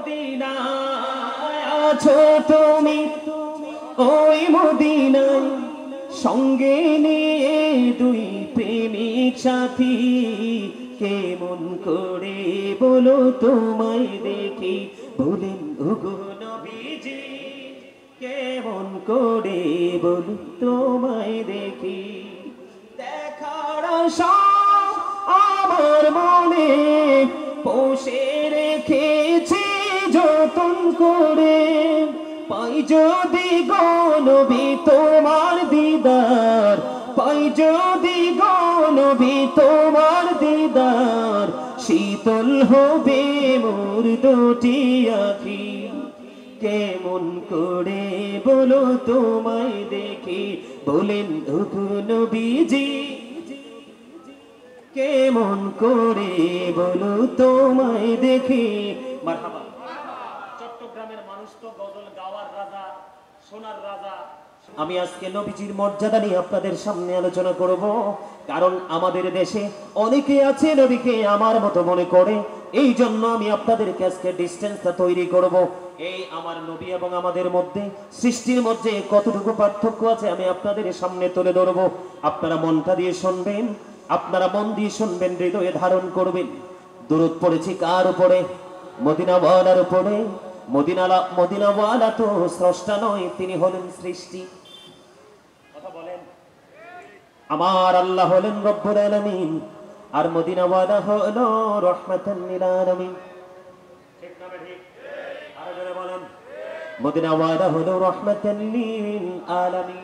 মদিনায় আছো তুমি, ওই মদিনায় সঙ্গে নিয়ে দুই প্রেমিক সাথী, কেমন করে বলো তোমায় দেখি, বলেন ওগো নবীজি, কেমন করে বলো তোমায় দেখি। দেখার আশা আমার মনে পোষে রেখেছি যতন করে, পাই যদি গো নবী তোমার দিদার, পাই যদি গো নবী তোমার দিদার, শীতল হবে মোর দুটি আঁখি, কেমন করে বলো তোমায় দেখি, বলেন ওগো নবীজি, কেমন করে বলো তোমায় দেখি। মারহাবা। চট্টগ্রামের মানুষ তো গজল গাওয়ার রাজা, সোনার রাজা। আমি আজকে নবীজির মর্যাদা নিয়ে আপনাদের সামনে আলোচনা করব, কারণ আমাদের দেশে অনেকে আছে নবীকে আমার মতো মনে করে, এই জন্য আমি আপনাদেরকে আজকে ডিসটেন্সটা তৈরি করব। এই আমার নবী এবং আমাদের মধ্যে, সৃষ্টির মধ্যে কতটুকু পার্থক্য আছে আমি আপনাদের সামনে তুলে ধরব। আপনারা মনটা দিয়ে শুনবেন, আপনারা মন দিয়ে শুনবেন, হৃদয়ে ধারণ করবেন। দরুদ পড়েছি কার উপরে? মদিনাওয়ালার উপরে। মদিনাওয়ালা তো স্রষ্টা নয়, তিনি হলেন সৃষ্টি। কথা বলেন। আমার আল্লাহ হলেন রব্বুল আলামিন, আর মদিনাওয়ালা হলো রাহমাতাল লিল আলামিন। ঠিক না ঠিক? আরো জোরে বলেন। মদিনাওয়ালা হলো রাহমাতাল লিল আলামিন।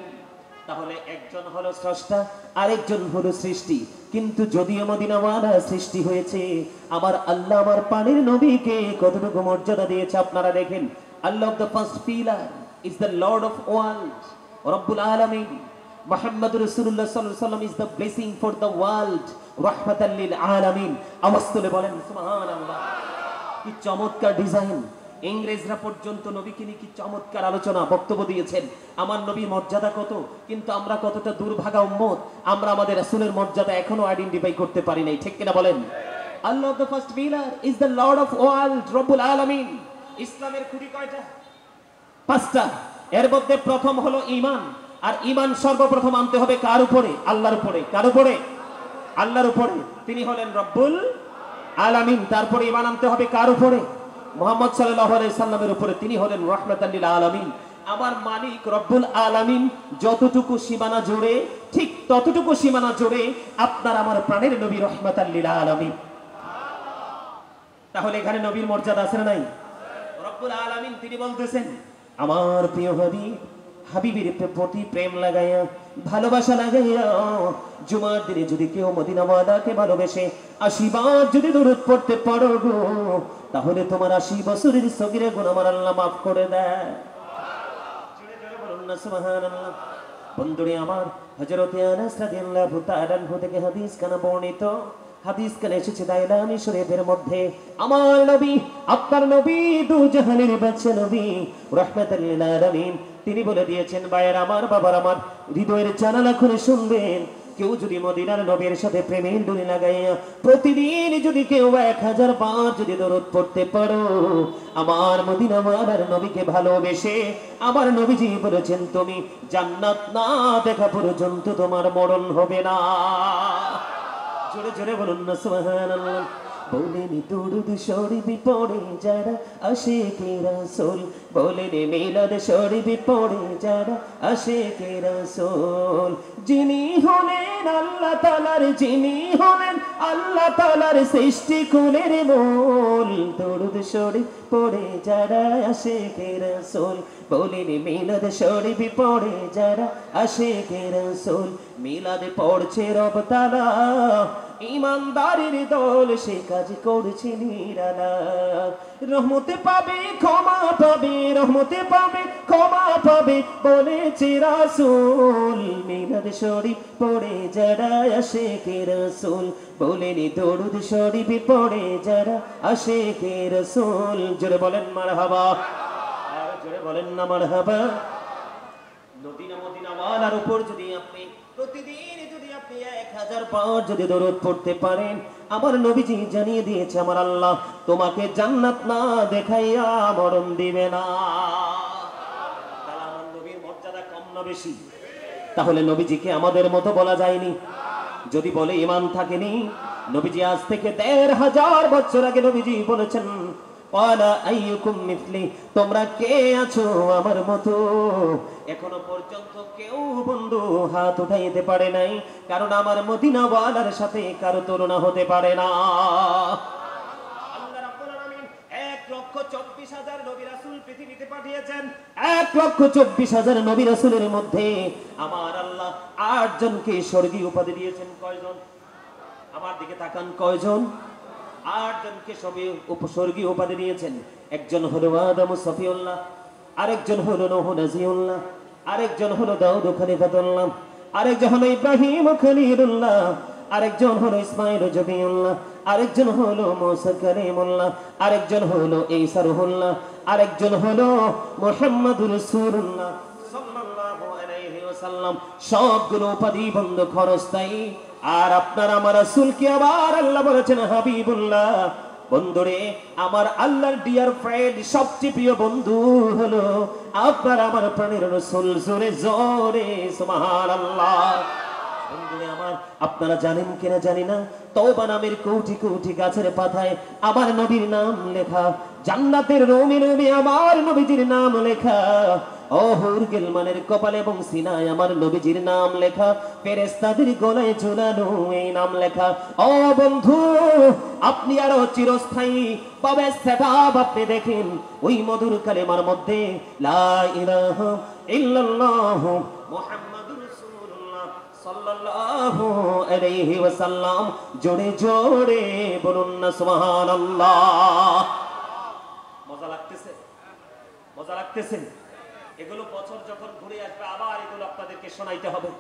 তাহলে একজন হলো স্রষ্টা, আরেকজন হলো সৃষ্টি। কিন্তু যদিও মদিনাওয়ালা সৃষ্টি হয়েছে, আমার আল্লাহ আমার পানির নবীকে কতটুকু মর্যাদা দিয়েছে আপনারা দেখেন। Allah of the first pillar is the lord of world, রব্বুল আলামিন। মুহাম্মদুর রাসূলুল্লাহ সাল্লাল্লাহু আলাইহি ওয়াসাল্লাম is the blessing for the world, রাহমাতাল লিল আলামিন। আওয়াজ তুলে বলেন সুবহানাল্লাহ। কি চমৎকার ডিজাইন! ইংরেজরা পর্যন্ত নবীকে নিয়ে কি চমৎকার আলোচনা বক্তব্য দিয়েছেন। আমার নবীর মর্যাদা কত, কিন্তু আমরা কতটা দুর্ভাগা উম্মত, আমরা আমাদের রাসূলের মর্যাদা এখনো আইডেন্টিফাই করতে পারি নাই। ঠিক কিনা বলেন? Allah the first pillar is the lord of world, রব্বুল আলামিন। ইসলামের খুঁটি কয়টা? পাঁচটা। এর মধ্যে প্রথম হলো ঈমান, আর ঈমান সর্বপ্রথম আনতে হবে কার উপরে? আল্লাহর উপরে। কার উপরে? আল্লাহর উপরে। তিনি হলেন রব্বুল আলামিন। তারপরে ঈমান আনতে হবে কার উপরে? মুহাম্মদ সাল্লাল্লাহু আলাইহি সাল্লামের উপরে, তিনি হলেন রাহমাতাল লিল আলামিন। আমার মালিক রব্বুল আলামিন যতটুকু সীমানা জুড়ে, ঠিক ততটুকু সীমানা জুড়ে আপনার আমার প্রাণের নবী রাহমাতাল লিল আলামিন। তাহলে এখানে নবীর মর্যাদা আছে না নাই? রব্বুল আলামিন তিনি বলতেছেন, আমার প্রিয় হাবিব, হাবিবের প্রতি প্রেম লাগাইয়া, ভালোবাসা লাগাইয়া, জুমার দিনে যদি কেউ মদিনাওয়ালাকে ভালোবেসে 80 বার যদি দরুদ পড়তে পারো গো, তাহলে তোমার 80 বছরের সগীরা গুনাহ আমার আল্লাহ মাফ করে দেয়। জোরে জোরে বলুন না সুবহানাল্লাহ। বন্ধুরে আমার, হযরত আনাস রাদিয়াল্লাহু তাআলা আনহু থেকে হাদিস কানা বর্ণিত, হাদিস কানে এসেছে দাইলামি শরীফের মধ্যে। আমার নবী, আপনার নবী, দু জাহানের বাদশা নবী রাহমাতাল লিল আলামিন, তিনি বলে দিয়েছেন, ভাইয়ের আমার, বাবার আমার, হৃদয়ের জানালা খুলে শুনবেন, কেউ যদি মদিনার নবীর সাথে প্রেমের ডুরি লাগাইয়া প্রতিদিন যদি কেউ 1000 বার যদি দরুদ পড়তে পারো, আমার মদিনাওয়ালার নবীকে ভালোবেসে, আমার নবীজি বলেছেন, তুমি জান্নাত না দেখা পর্যন্ত তোমার মরণ হবে না। জোরে জোরে বলুন না সুবহানাল্লাহ। বলেন দরুদ শরীফ পড়ে যারা আশিকে রাসূল, বলেন মিলাদ শরীফ পড়ে যারা আশিকে রাসূল, যিনি হলেন আল্লাহ তাআলার, যিনি হলেন আল্লাহ তাআলার সৃষ্টি কুলের মূল, দরুদ শরীফ পড়ে যারা আশিকে রাসূল, বলেন মিলাদ শরীফ পড়ে যারা আশিকে রাসূল। মিলাদ পড়ছে রব তাআলা, ইমানদারের দল সে কাজ করছে নিরালা, রহমতে পাবে ক্ষমা পাবে, রহমতে পাবে ক্ষমা পাবে বলেছে রাসূল। মিলাদ শরীফ পড়ে যারা আশিকে রাসূল, বলেন দরুদ শরীফ পড়ে যারা আশিকে রাসূল। জোরে বলেন মারহাবা, আর জোরে বলেন না মারহাবা। মদিনাওয়ালার উপর যদি আপনি প্রতিদিন যদি আপনি 1000 বার যদি দরুদ পড়তে পারেন, আমার নবীজি জানিয়ে দিয়েছে আমার আল্লাহ তোমাকে জান্নাত না দেখাইয়া মরণ দিবে না। তাহলে আমার নবীর মর্যাদা কম না বেশি? তাহলে নবীজিকে আমাদের মতো বলা যায়নি? যদি বলে ঈমান থাকেনি, নবীজি আজ থেকে ১৫০০ বছর আগে নবীজি বলেছেন ওয়ালা আইয়ুকুম মিথলি, তোমরা কে আছো আমার মতো? এখনো পর্যন্ত কেউ বন্ধু হাত উঠাইতে পারে নাই, কারণ আমার মদিনা ওয়ালার সাথে কারো তুলনা হতে পারে না। আল্লাহ রাব্বুল আলামিন ১,২৪,০০০ নবী রাসূল পৃথিবীতে পাঠিয়েছেন। ১,২৪,০০০ নবী রাসূলের মধ্যে আমার আল্লাহ ৮ জনকে স্বর্গীয় উপাধি দিয়েছেন। কয়জন? আমার দিকে তাকান, কয়জন? ৮ জনকে সবে উপস্বর্গীয় উপাধি দিয়েছেন। একজন হলো আদম সফিউল্লাহ, আরেকজন হলো নূহ নাজিউল্লাহ, আরেকজন হলো দাউদ খলিফাতুল্লাহ, আরেকজন হলো ইব্রাহিম খলিলুল্লাহ, আরেকজন হলো ইসমাঈল জবিউল্লাহ, আরেকজন হলো মূসা কালিমুল্লাহ, আরেকজন হলো ঈসা রূহুল্লাহ, আরেকজন হলো মুহাম্মাদুর রাসূলুল্লাহ সাল্লাল্লাহু আলাইহি ওয়াসাল্লাম। সবগুলো উপাধি বন্ধ খরচটাই। আর আপনার আমার রাসূলকে আবার আল্লাহ বলেছেন হাবিবুল্লাহ। বন্ধুরে, আমার আল্লাহর ডিয়ার ফ্রেন্ড, সবচেয়ে প্রিয় বন্ধু হলো আপনার আমার প্রাণের রাসূল। জোরে জোরে সুবহানাল্লাহ। বন্ধুরে আমার, আপনারা জানেন কিনা জানি না, তওবা নামের কোটি কোটি গাছের পাতায় আমার নবীর নাম লেখা, জান্নাতের রোমে রোমে আমার নবীজির নাম লেখা, অহুর গিলমানের কপালে এবং সিনায় আমার নবীজির নাম লেখা, ফেরেশতাদের গলায় ঝুলানো এই নাম লেখা। ও বন্ধু, আপনি আরো চিরস্থায়ী পাবে সেটআপ আপনি দেখেন ওই মধুর কালেমার মধ্যে লা ইলাহা ইল্লাল্লাহ মুহাম্মাদুর রাসূলুল্লাহ সাল্লাল্লাহু আলাইহি ওয়াসাল্লাম। জোরে জোরে বলুন না সুবহানাল্লাহ। মজা লাগতেছে? মজা লাগতেছে? এগুলো বছর যখন ঘুরে আসবে আবার এগুলো আপনাদেরকে শোনাইতে হবে,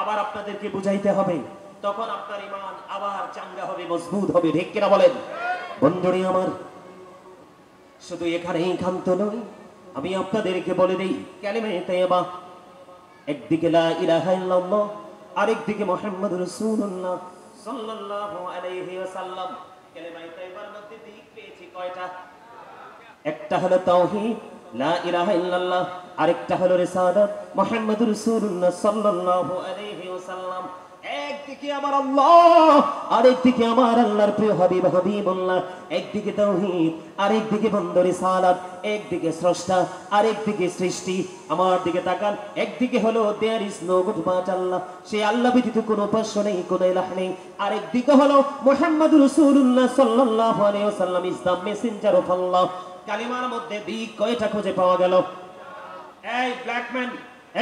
আবার আপনাদেরকে বুঝাইতে হবে, তখন আপনার ঈমান আবার চাঙ্গা হবে, মজবুত হবে। ঠিক কিনা বলেন? বন্ধুরে আমার, শুধু এখানেই ক্ষান্ত নয়, আমি আপনাদেরকে বলে দেই কালিমায়ে তাইয়্যিবা, একদিকে লা ইলাহা ইল্লাল্লাহ, আরেকদিকে মুহাম্মাদুর রাসূলুল্লাহ সাল্লাল্লাহু আলাইহি ওয়াসাল্লাম। কালিমায়ে তাইয়্যিবার মধ্যে দিক পেয়েছি কয়টা? একটা হলো তাওহীদ লা ইলাহা ইল্লাল্লাহ, আরেকটা হলো রিসালাত মুহাম্মাদুর রাসূলুল্লাহ সাল্লাল্লাহু আলাইহি ওয়াসাল্লাম। একদিকে আমার আল্লাহ, আরেকদিকে আমার আল্লাহর প্রিয় হাবিব হাবিবুল্লাহ। একদিকে তাওহীদ, আরেকদিকে বন্ধ রিসালাত, একদিকে স্রষ্টা, আরেকদিকে সৃষ্টি। আমার দিকে তাকান, একদিকে হলো there is no god but Allah, সেই আল্লাহ ব্যতীত কোনো উপাস্য নেই, কোনো ইলাহ নেই। আরেকদিকে হলো মুহাম্মাদুর রাসূলুল্লাহ সাল্লাল্লাহু আলাইহি ওয়াসাল্লাম ইজ দ্য মেসেঞ্জার অফ আল্লাহ। কালিমার মধ্যে দিক কয়টা খুঁজে পাওয়া গেল? এই ব্ল্যাকম্যান,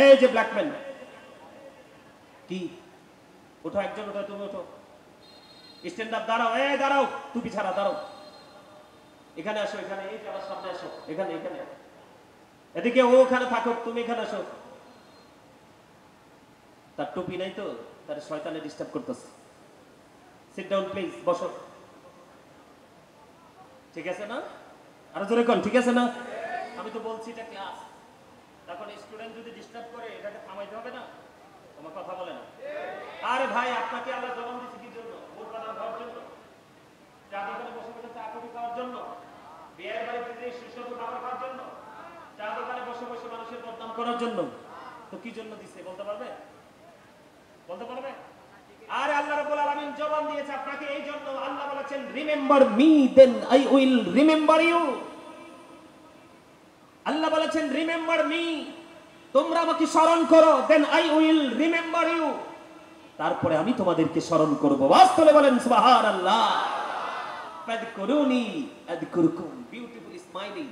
এই যে ব্ল্যাকম্যান, কি ওঠো, একজন ওঠো, তুমি ওঠো, স্ট্যান্ড আপ, দাঁড়াও, এই দাঁড়াও, টুপি ছাড়া দাঁড়াও, এখানে আসো, এখানে, এই যে আমার সামনে আসো, এখানে, এখানে, এদিকে ও ওখানে থাকো, তুমি এখানে আসো। তার টুপি নাই তো, তার শয়তানে ডিস্টার্ব করতেছে। সিট ডাউন প্লিজ, বসো। ঠিক আছে না? আরো জোরে কোন, ঠিক আছে না? আমি তো বলছি এটা ক্লাস, তখন স্টুডেন্ট যদি ডিস্টার্ব করে এটাকে থামাইতে হবে না? তোমার কথা বলে না? আরে ভাই, আপনাকে আল্লাহ জবান দিয়েছে কি জন্য? ভোট বাদাম খাওয়ার জন্য? চা দোকানে বসে বসে চা কফি খাওয়ার জন্য? বিয়ের বাড়িতে সুস্বাদু খাবার খাওয়ার জন্য? চা দোকানে বসে বসে মানুষের বদনাম করার জন্য? তো কি জন্য দিছে বলতে পারবে? বলতে পারবে? আরে আল্লাহ রাব্বুল আলামিন জবান দিয়েছে আপনাকে এই জন্য। আল্লাহ বলেছেন remember me then I will remember you. Allah বলেছেন রিমেম্বার মি, তোমরা আমাকে স্মরণ করো, then I will remember you, তারপরে আমি তোমাদেরকে স্মরণ করব। বাস্তবে বলেন সুবহানাল্লাহ। ফাদকুরুনি আযকুরকুম, বিউটিফুল স্মাইলিং।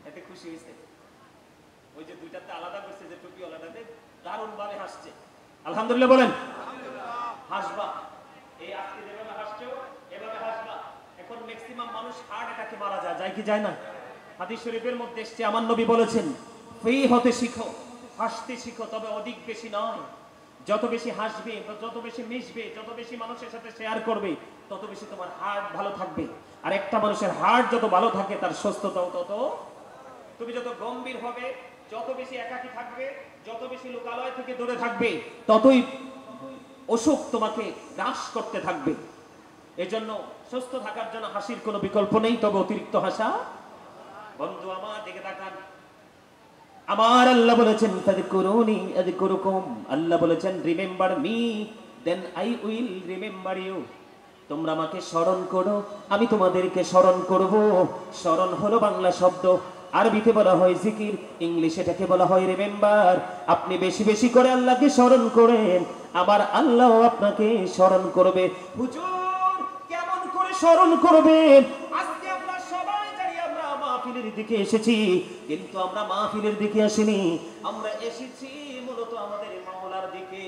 এতে খুশি হইছে? ওই যে দুইটাতে আলাদা করছে, যে টুপি আলাদাতে দারুণ ভাবে হাসছে। আলহামদুলিল্লাহ বলেন। হাসবা, এই আজকে যেভাবে হাসছো এভাবে হাসবা। এখন ম্যাক্সিমাম মানুষ হার্ট অ্যাটাকে মারা যায়, যায় কি যায় না? হাদিস শরীফের মধ্যে এসেছে, আমার নবী বলেছেন ফ্রি হতে শিখো, হাসতে শিখো, তবে অধিক বেশি নয়। যত বেশি হাসবে, যত বেশি মিশবে, যত বেশি মানুষের সাথে শেয়ার করবে, তত বেশি তোমার হার্ট ভালো থাকবে। আর একটা মানুষের হার্ট যত ভালো থাকে তার সুস্থতাও তত। তুমি যত গম্ভীর হবে, যত বেশি একাকী থাকবে, যত বেশি লোকালয় থেকে দূরে থাকবে, ততই অসুখ তোমাকে গ্রাস করতে থাকবে। এজন্য সুস্থ থাকার জন্য হাসির কোনো বিকল্প নেই, তবে অতিরিক্ত হাসা। বন্ধু আমার দিকে তাকান, আমার আল্লাহ বলেছেন ফাযকুরুনি আযকুরুকুম, আল্লাহ বলেছেন remember me then I will remember you. তোমরা আমাকে স্মরণ করো, আমি তোমাদেরকে স্মরণ করব। স্মরণ হলো বাংলা শব্দ, আরবিতে বলা হয় জিকির, ইংলিশে এটাকে বলা হয় রিমেম্বার। আপনি বেশি বেশি করে আল্লাহকে স্মরণ করেন, আবার আল্লাহ আপনাকে স্মরণ করবে। হুজুর কেমন করে স্মরণ করবেন? আজকে আমরা সবাই জানি আমরা মাহফিলের দিকে এসেছি, কিন্তু আমরা মাহফিলের দিকে আসিনি, আমরা এসেছি মূলত আমাদের মাওলার দিকে।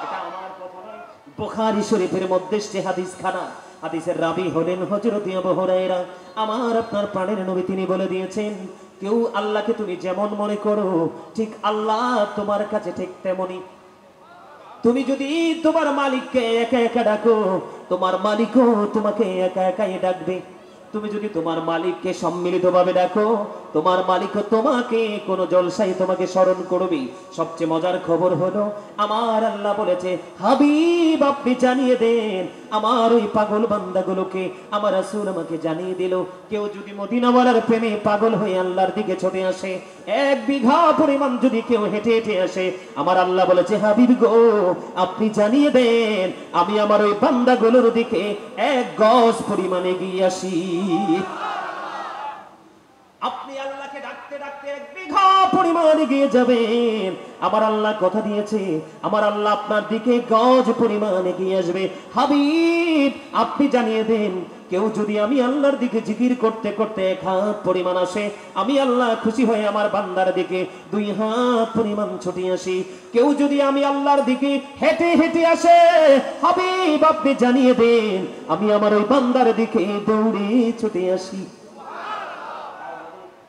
এটা আমার কথা নয়, বুখারী শরীফের মধ্যে সে হাদিস খানা, হাদিসের রাবী হলেন হযরত আবু হুরায়রা। আমার আপনার প্রাণের নবী তিনি বলে দিয়েছেন, কেউ আল্লাহকে তুমি যেমন মনে করো, ঠিক আল্লাহ তোমার কাছে ঠিক তেমনি। তুমি যদি তোমার মালিককে একা একা ডাকো, তোমার মালিকও তোমাকে একা একাই ডাকবে। তুমি যদি তোমার মালিককে সম্মিলিতভাবে ডাকো, তোমার মালিকও তোমাকে কোন জলসায় তোমাকে স্মরণ করবে। সবচেয়ে মজার খবর হলো আমার আল্লাহ বলেছে, হাবিব আপনি জানিয়ে দেন আমার ওই পাগল বান্দাগুলোকে। আমার রাসূল আমাকে জানিয়ে দিল, কেউ যদি মদিনাওয়ালার প্রেমে পাগল হয়ে আল্লাহর দিকে ছুটে আসে, 1 বিঘা পরিমাণ যদি কেউ হেঁটে হেঁটে আসে, আমার আল্লাহ বলেছে হাবিব গো আপনি জানিয়ে দেন আমি আমার ওই বান্দাগুলোর দিকে 1 গজ পরিমাণে এগিয়ে আসি। আপনি আল্লাহকে ডাকতে ডাকতে 1 বিঘা পরিমাণ এগিয়ে যাবেন। আমার আল্লাহ কথা দিয়েছে, আমার আল্লাহ আপনার দিকে গজ পরিমাণ এগিয়ে আসবে। হাবিব আপনি জানিয়ে দেন, কেউ যদি আমি আল্লাহর দিকে জিকির করতে করতে 1 হাত পরিমাণ আসে, আমি আল্লাহ খুশি হয়ে আমার বান্দার দিকে 2 হাত পরিমাণ ছুটে আসি। কেউ যদি আমি আল্লাহর দিকে হেঁটে হেঁটে আসে, হাবিব আপনি জানিয়ে দেন আমি আমার ওই বান্দার দিকে দৌড়ে ছুটে আসি।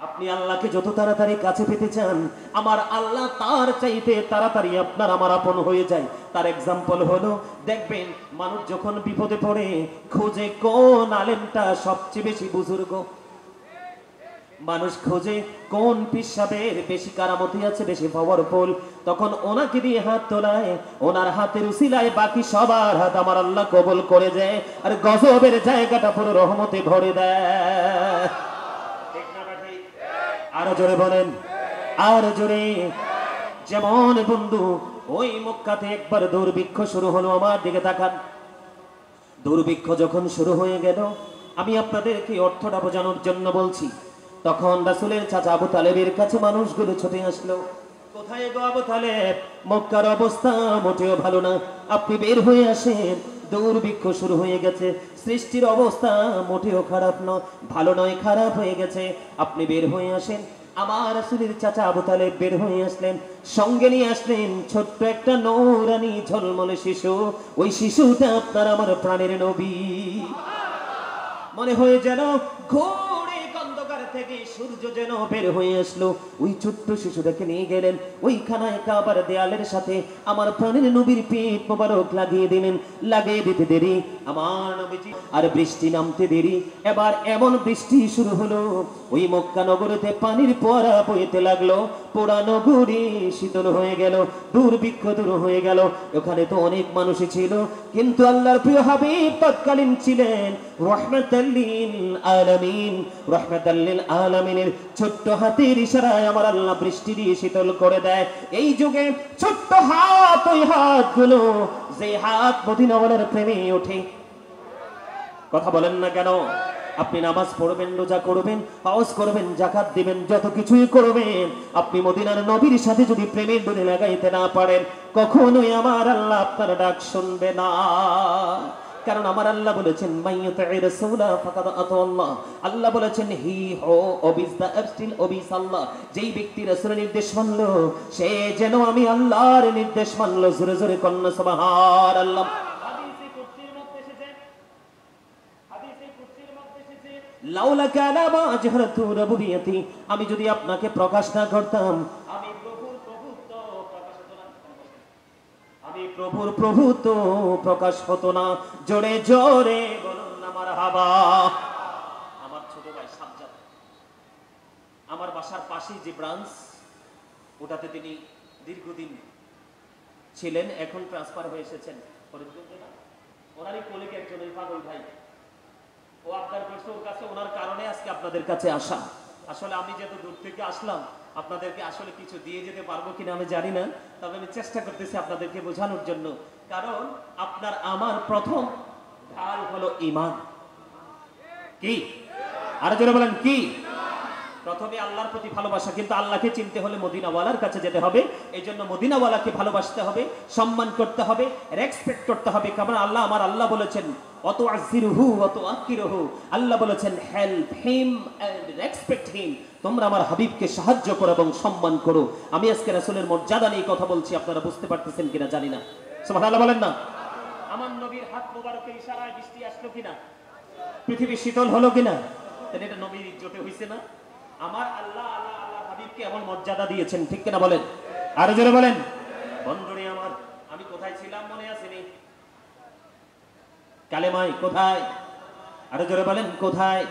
আপনি আল্লাহকে যত তাড়াতাড়ি কাছে পেতে চান, আমার আল্লাহ তার চাইতে তাড়াতাড়ি আপনার আমার আপন হয়ে যায়। তার এক্সাম্পল হলো, দেখবেন মানুষ যখন বিপদে পড়ে খোঁজে কোন আলেমটা সবচেয়ে বেশি বুজুর্গ, মানুষ খোঁজে কোন পীর সাহেবের বেশি কারামতি আছে, বেশি পাওয়ারফুল, তখন ওনাকে দিয়ে হাত তোলায়, ওনার হাতের উসিলায় বাকি সবার হাত আমার আল্লাহ কবুল করে যায়, আর গজবের জায়গাটা পুরো রহমতে ভরে দেয়। আরো জোরে বলেন, আরো জোরে। যেমন বন্ধু ওই মক্কাতে একবার দুর্ভিক্ষ শুরু হলো, আমার দিকে তাকান। দুর্ভিক্ষ যখন শুরু হয়ে গেল, আমি আপনাদেরকে অর্থটা বোঝানোর জন্য বলছি, তখন রাসূলের চাচা আবু তালেবের কাছে মানুষগুলো ছুটে আসলো। কোথায় গো আবু তালেব, মক্কার অবস্থা মোটেও ভালো না, আপনি বের হয়ে আসেন, দুর্ভিক্ষ শুরু হয়ে গেছে, সৃষ্টির অবস্থা মোটেও খারাপ নয়, ভালো নয়, খারাপ হয়ে গেছে, আপনি বের হয়ে আসেন। আমার রাসূলের চাচা আবু তালেব বের হয়ে আসলেন, সঙ্গে নিয়ে আসলেন ছোট্ট একটা নূরানী ঝলমলে শিশু। ওই শিশুটা আপনার আমার প্রাণের নবী। মনে হয় যেন ঘোরে অন্ধকার থেকে সূর্য যেন বের হয়ে আসলো, ওই ছোট্ট শিশুটাকে নিয়ে গেলেন ওই খানায় কাবার দেয়ালের সাথে আমার প্রাণের নবীর পিঠ মোবারক লাগিয়ে দিলেন। লাগিয়ে দিতে দেরি আমার নবীজি আর বৃষ্টি নামতে দেরি। এবার এমন বৃষ্টি শুরু হলো, ওই মক্কা নগরীতে পানির ফোয়ারা বইতে লাগলো, পুরা নগরী শীতল হয়ে গেল, দুর্ভিক্ষ দূর হয়ে গেল। ওখানে তো অনেক মানুষই ছিল, কিন্তু আল্লাহর প্রিয় হাবিব তৎকালীন ছিলেন রাহমাতাল লিল আলামিন। রাহমাতাল লিল আলামিনের ছোট্ট হাতের ইশারায় আমার আল্লাহ বৃষ্টি দিয়ে শীতল করে দেয়। এই যুগে ছোট্ট হাত, ওই হাতগুলো যে হাত মদিনাওয়ালার প্রেমে ওঠে। কথা বলেন না কেন? আপনি নামাজ পড়বেন, রোজা করবেন, হজ করবেন, যাকাত দিবেন, যত কিছুই করবেন, আপনি মদিনার নবীর সাথে যদি প্রেমের ডোরে লাগাইতে না পারেন, কখনোই আমার আল্লাহ আপনার ডাক শুনবে না। কারণ আমার আল্লাহ বলেছেন মাইয়ুতি'ir রাসূলা ফাকাদ আতাআল্লাহ। আল্লাহ বলেছেন হি হো ওবিস দা অ্যাবস্টিল ওবিস আল্লাহ। যেই ব্যক্তি রাসূলের নির্দেশ মানলো, সে যেন আমি আল্লাহর নির্দেশ মানলো। জোরে জোরে কন্না সুবহানাল্লাহ। লাউলা কানা মা আজহারাতু রুবুবিয়্যাতি, আমি যদি আপনাকে প্রকাশ না করতাম, আমি প্রভুর প্রভুত্ব প্রকাশ হতো না, আমি প্রভুর প্রভুত্ব প্রকাশ হতো না। জোরে জোরে বলুন না মারহাবা। আমার ছোট ভাই সাজ্জাদ, আমার বাসার পাশেই যে ব্রাঞ্চ, ওটাতে তিনি দীর্ঘদিন ছিলেন, এখন ট্রান্সফার হয়ে এসেছেন ফরিদগঞ্জে না, ওনারই কলিগ একজন ওই পাগল ভাই, ও আবদার করছে ওর কাছে, ওনার কারণে আজকে আপনাদের কাছে আসা। আসলে আমি যত দূর থেকে আসলাম আপনাদেরকে আসলে কিছু দিয়ে যেতে পারবো কিনা আমি জানি না, তবে আমি চেষ্টা করতেছি আপনাদেরকে বোঝানোর জন্য। কারণ আপনার আমার প্রথম ঢাল হলো ঈমান। কি? আরো জোরে বলেন কি? প্রথমে আল্লাহর প্রতি ভালোবাসা, কিন্তু আল্লাহকে চিনতে হলে মদিনাওয়ালার কাছে যেতে হবে। এই জন্য মদিনাওয়ালাকে ভালোবাসতে হবে, সম্মান করতে হবে, রেসপেক্ট করতে হবে। কারণ আল্লাহ, আমার আল্লাহ বলেছেন অত আজিরুহু অত আকিরুহু, আল্লাহ বলেছেন help him and respect him, তোমরা আমার হাবিবকে সাহায্য করো এবং সম্মান করো। আমি আজকে রাসূলের মর্যাদা নিয়ে কথা বলছি, আপনারা বুঝতে পারতেছেন কিনা জানি না। সুবহানাল্লাহ বলেন না। আমার নবীর হাত মোবারকের ইশারায় বৃষ্টি আসলো কিনা, পৃথিবী শীতল হলো কিনা, তাহলে এটা নবীর ইজ্জতে হইছে না? আমার আল্লাহ আল্লাহ আল্লাহ হাবিবকে এমন মর্যাদা দিয়েছেন, ঠিক কিনা বলেন? আরো জোরে বলেন। বন্ধুরে আমার, আমি কোথায় ছিলাম মনে আসেনি? কালেমায়। কোথায়? আরো জোরে বলেন কোথায়?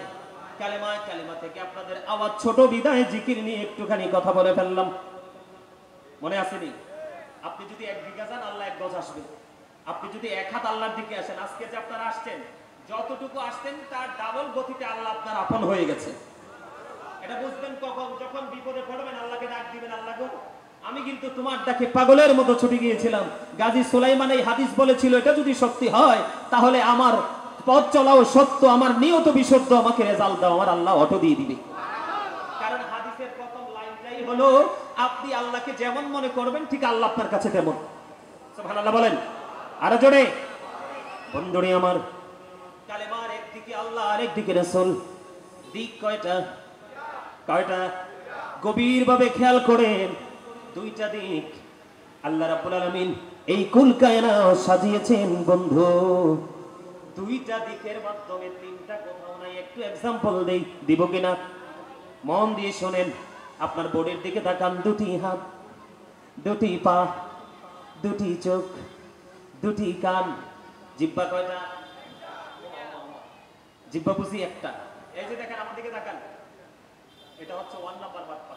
কালেমায়। কালেমা থেকে আপনাদের আওয়াজ ছোট বিদায় জিকির নিয়ে একটুখানি কথা বলে ফেললাম, মনে আসেনি? আপনি যদি 1 বিঘা যান আল্লাহ 1 গজ আসবে। আপনি যদি 1 হাত আল্লাহর দিকে আসেন, আজকে যে আপনারা আসছেন যতটুকু আসতেন তার ডাবল গতিতে আল্লাহ আপনার আপন হয়ে গেছে। এটা বুঝবেন কখন? যখন বিপদে পড়বেন আল্লাহকে ডাক দিবেন, আল্লাহ গো আমি কিন্তু তোমার ডাকে পাগলের মতো ছুটে গিয়েছিলাম। গাজী সুলাইমান এই হাদিস বলেছিল, এটা যদি সত্যি হয় তাহলে আমার পথ চলাও সত্য, আমার নিয়ত বিশুদ্ধ, আমাকে রেজাল্ট দাও, আমার আল্লাহ অটো দিয়ে দিবে। কারণ হাদিসের প্রথম লাইনটাই হলো আপনি আল্লাহকে যেমন মনে করবেন ঠিক আল্লাহ আপনার কাছে তেমন। সুবহানাল্লাহ বলেন আরো জোরে। বন্ধুরে আমার, কালেমার একদিকে আল্লাহ আর একদিকে রাসূল, দিক কয়টা? কয়টা? গভীরভাবে খেয়াল করেন, 2টা দিক আল্লাহ রাব্বুল আলামিন এই কুল কায়নাত সাজিয়েছেন বন্ধু। 2টা দিকের মাধ্যমে 3টা কোথাও নাই। একটু एग्जांपल দিব কিনা মন দিয়ে শুনেন। আপনার বোর্ডের দিকে তাকান, 2টি হাত, 2টি পা, 2টি চোখ, 2টি কান, জিহ্বা কয়টা? জিহ্বা বুঝি একটা। এই যে দেখেন আমার দিকে তাকান, এটা হচ্ছে 1 নাম্বার বাটপা।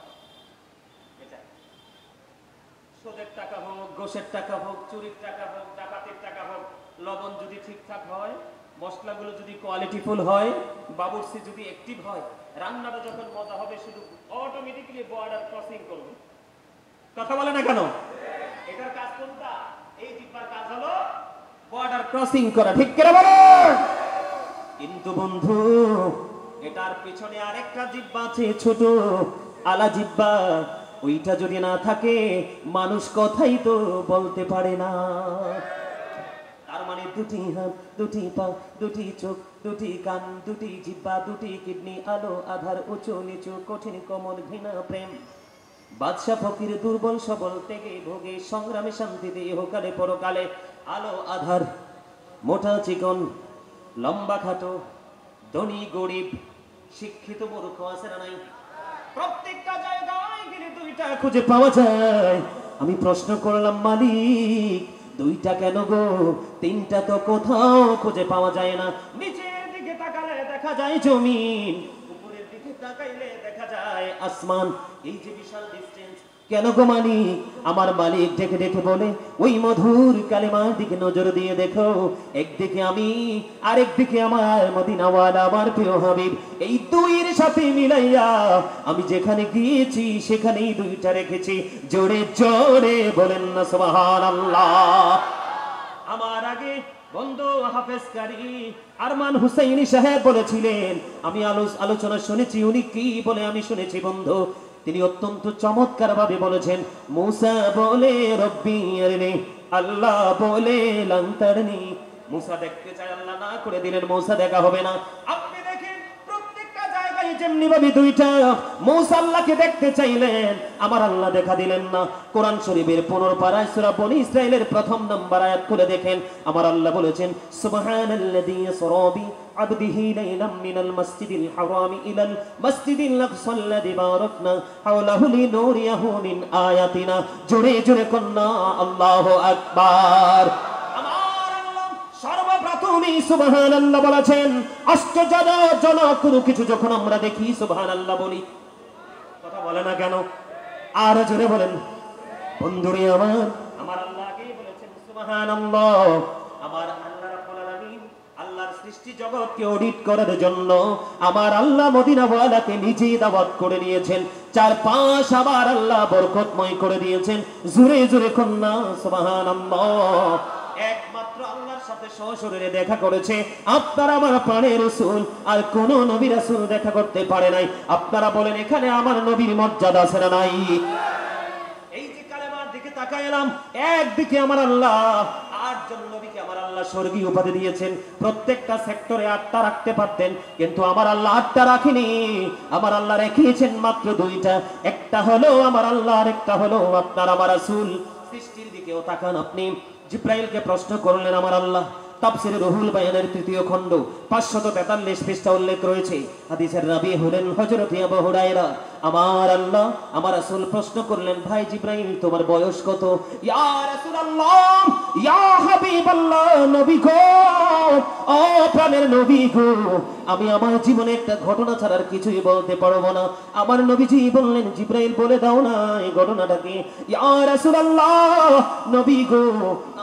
এটা সুদের টাকা হোক, ঘোষের টাকা হোক, চুরির টাকা হোক, ডাকাতির টাকা হোক, লবণ যদি ঠিকঠাক হয়, মশলাগুলো যদি কোয়ালিটিফুল হয়, বাবুর্চি যদি অ্যাক্টিভ হয়, রান্নাটা যখন মজা হবে শুধু অটোমেটিক্যালি বর্ডার ক্রসিং করবে। কথা বলে না কেন? এটার কাজ কোনটা? এই জিহ্বার কাজ হলো বর্ডার ক্রসিং করা, ঠিক করে বলো। কিন্তু বন্ধু, এটার পিছনে আরেকটা জিহ্বা আছে, ছোট আলা জিহ্বা। ওইটা যদি না থাকে মানুষ কথাই তো বলতে পারে না। তার মানে 2টি হাত, 2টি পা, 2টি চোখ, 2টি কান, 2টি জিহ্বা, 2টি কিডনি, আলো আধার, উঁচু নিচু, কঠিন কোমল, ঘৃণা প্রেম, বাদশা ফকির, দুর্বল সবল, ত্যাগে ভোগে, সংগ্রামে শান্তিতে, ইহকালে পরকালে, আলো আধার, মোটা চিকন, লম্বা খাটো, ধনী গরিব, শিক্ষিত মূর্খ, আছে না নাই? প্রত্যেকটা জায়গায় গেলে 2টা খুঁজে পাওয়া যায়। আমি প্রশ্ন করলাম, মালিক 2টা কেন গো? 3টা তো কোথাও খুঁজে পাওয়া যায় না। নিচের দিকে তাকালে দেখা যায় জমিন, উপরের দিকে তাকাইলে দেখা যায় আসমান। এই যে বিশাল ডিসটেন্স, কেন গো মালিক? আমার মালিক ডেকে ডেকে বলে, ওই মধুর কালেমার দিকে নজর দিয়ে দেখো, একদিকে আমি আর একদিকে আমার মদিনাওয়ালা, আমার প্রিয় হাবিব। এই 2-এর সাথে মিলাইয়া আমি যেখানে গিয়েছি সেখানেই 2টা রেখেছি। জোরে জোরে বলেন না সুবহানাল্লাহ। আমার আগে বন্ধু হাফেজ কারি আরমান হুসাইনি সাহেব বলেছিলেন, আমি আলোচনা শুনেছি, উনি কি বলে আমি শুনেছি বন্ধু। তিনি অত্যন্ত চমৎকার ভাবে বলেছেন, মুসা বলে রব্বি আরনি, আল্লাহ বলে লান তারনি। মুসা দেখতে চায়, আল্লাহ না করে দিলেন, মুসা দেখা হবে না। আপনি দেখেন প্রত্যেকটা জায়গায় যেমনি ভাবে 2টা, মুসা আল্লাহকে দেখতে চাইলেন, আমার আল্লাহ দেখা দিলেন না। কোরআন শরীফের 15 পারায় সূরা বনী ইসরাইলের 1 নম্বর আয়াত খুলে দেখেন, আমার আল্লাহ বলেছেন, সুবহানাল্লাযী ইয়াসরা বি আবদিহি লাইলাম মিনাল মাসজিদিল হারামি ইলাল মাসজিদিল আকসাল্লাযী বারাকনা হাওলাহু লিনুরিয়াহু মিন আয়াতিনা। জোরে জোরে কন্না আল্লাহু আকবার। আমার আল্লাহ সর্বপ্রথমই সুবহানাল্লাহ বলেছেন। আশ্চর্যজনক কোনো কিছু যখন আমরা দেখি সুবহানাল্লাহ বলি। কথা বলে না কেন? আর জোরে বলেন। বন্ধুরে আমার, আমার আল্লাহ আগেই বলেছেন সুবহানাল্লাহ। আমার আল্লাহ রাব্বুল আলামিন সৃষ্টি জগৎকে অডিট করার জন্য আমার আল্লাহ মদিনাওয়ালাকে নিজেই দাওয়াত করে নিয়েছেন। চারপাশ আমার আল্লাহ বরকতময় করে দিয়েছেন। জোরে জোরে কন্যা সুবহানাল্লাহ। একমাত্র আল্লাহর সাথে সশরীরে দেখা করেছে আপনার আমার প্রাণের রাসূল, আর কোন নবী রাসূল দেখা করতে পারে নাই। আপনারা বলেন এখানে আমার নবীর মর্যাদা আছে না নাই? এই যে কালেমার দিকে তাকাইলাম, একদিকে আমার আল্লাহ 8 জন নবীকে আমার আল্লাহ স্বর্গীয় উপাধি দিয়েছেন। প্রত্যেকটা সেক্টরে 8টা রাখতে পারতেন, কিন্তু আমার আল্লাহ 8টা রাখেনি। আমার আল্লাহ রেখেছেন মাত্র 2টা। একটা হলো আমার আল্লাহ, আর একটা হলো আপনার আমার রাসূল। সৃষ্টির দিকেও তাকান আপনি। জিব্রাইলকে প্রশ্ন করলেন আমার আল্লাহ। তাফসীরে রুহুল বায়ানের 3য় খণ্ড 543 পৃষ্ঠা উল্লেখ রয়েছে। হাদিসের রাবী হলেন হযরত আবু হুরায়রা। আমার আল্লাহ আমার রাসূল প্রশ্ন করলেন, ভাই জিব্রাইল তোমার বয়স কত? ইয়া রাসূলুল্লাহ, ইয়া হাবিবাল্লাহ, নবী গো, ও প্রাণের নবী গো, আমি আমার জীবনে একটা ঘটনা ছাড়ার কিছুই বলতে পারবো না। আমার নবীজি বললেন, জিব্রাইল বলে দাও না এই ঘটনাটা কি? ইয়া রাসূলুল্লাহ, নবী গো,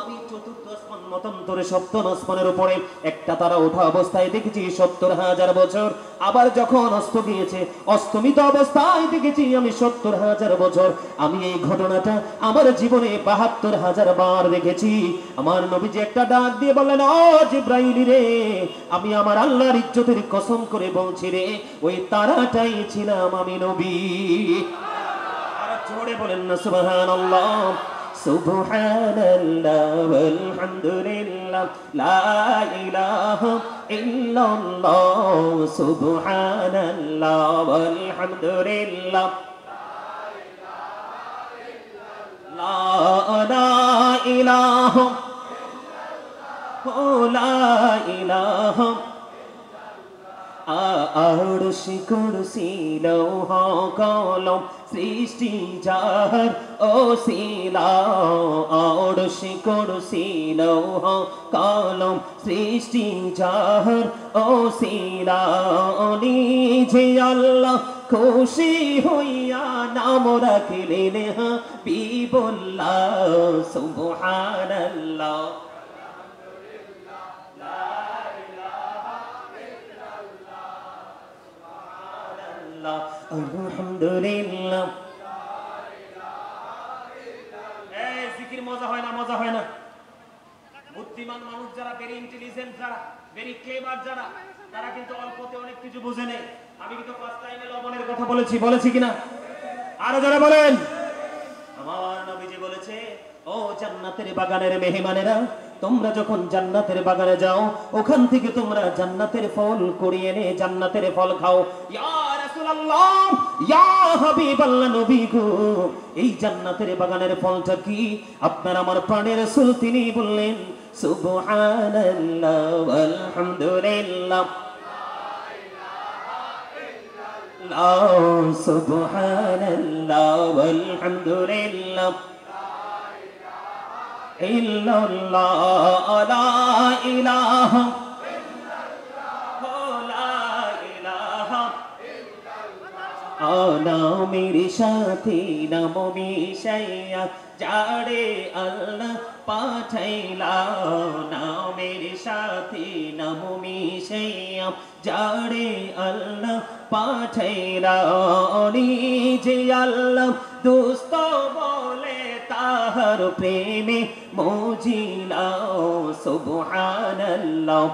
আমি চতুর্থ আসমান মতান্তরে সপ্তম আসমানের উপরে একটা তারা ওঠা অবস্থায় দেখেছি 70,000 বছর। আবার যখন অস্ত গিয়েছে অস্তমিত অবস্থায় দেখেছি আমি 70,000 বছর। আমি এই ঘটনাটা আমার জীবনে 72,000 বার দেখেছি। আমার নবীজি একটা ডাক দিয়ে বললেন, ও জিব্রাইল রে, আমি আমার আল্লাহর ইজ্জতের কসম করে বলছি রে, ওই তারাটাই ছিলাম আমি নবী। আর জোরে বলেন না সুবহানাল্লাহ। সুবহানাল্লাহ ওয়ালহামদুলিল্লাহ লা ইলাহা ইল্লাল্লাহ, সুবহানাল্লাহ ওয়ালহামদুলিল্লাহ লা ইলাহা লা ইলাহা। আরশি কুরসি লৌহ কলম সৃষ্টি যার ওসিলা, আরশি কুরসি লৌহ কলম সৃষ্টি যার ওসিলা, নিজে আল্লাহ খুশি হইয়া নাম রাখলেন হাবিবুল্লাহ। সুবহানাল্লাহ আলহামদুলিল্লাহ। এই জিকির মজা হয় না, মজা হয় না। বুদ্ধিমান মানুষ যারা, ভেরি ইন্টেলিজেন্ট যারা, ভেরি ক্লেভার যারা, তারা কিন্তু অল্পতে অনেক কিছু বুঝে নেয়। আমি কিন্তু ফার্স্ট টাইমে লবণের কথা বলেছি কিনা? আরো যারা বলেন। আমার নবীজি বলেছে, ও জান্নাতের বাগানের মেহমানেরা, তোমরা যখন জান্নাতের বাগানে যাও ওখান থেকে তোমরা জান্নাতের ফল কুড়িয়ে এনে জান্নাতের ফল খাও। ইয়া রাসূলুল্লাহ, ইয়া হাবিবাল্লাহ, নবী গো, এই জান্নাতের বাগানের ফলটা কি? আপনার আমার প্রাণের রাসূল তিনি বললেন, সুবহানাল্লাহ ওয়ালহামদুলিল্লাহ লা সুবহানাল্লাহ ওয়ালহামদুলিল্লাহ ইল্লাল্লাহ লা ইলাহা নামের সাথে নাম মিশাইয়া যারে আল্লাহ পাঠাইলা, নামের সাথে নাম মিশাইয়া যারে আল্লাহ পাঠাইলা, নিজে আল্লাহ দোস্ত বলে তাহার প্রেমে মজিলা। সুবহানাল্লাহ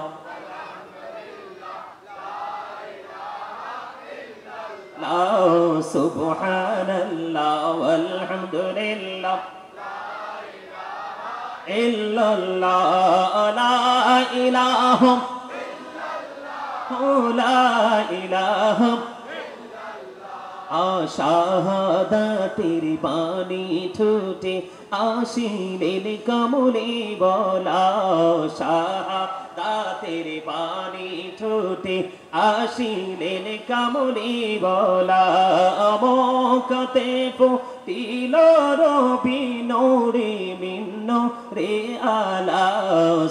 সুবহানাল্লাহ ওয়ালহামদুলিল্লাহ ইল্লাল্লাহ লা ইলাহা লা ইলাহা। শাহাদাতের বাণী ছুটে আসিলেন কমলে বলা, শাহাদাতের বাণী ছুটে আসিলেন কমলে বলা, মক্কাতে ফুটিল রবি নূরে মিন্ন রে আলা।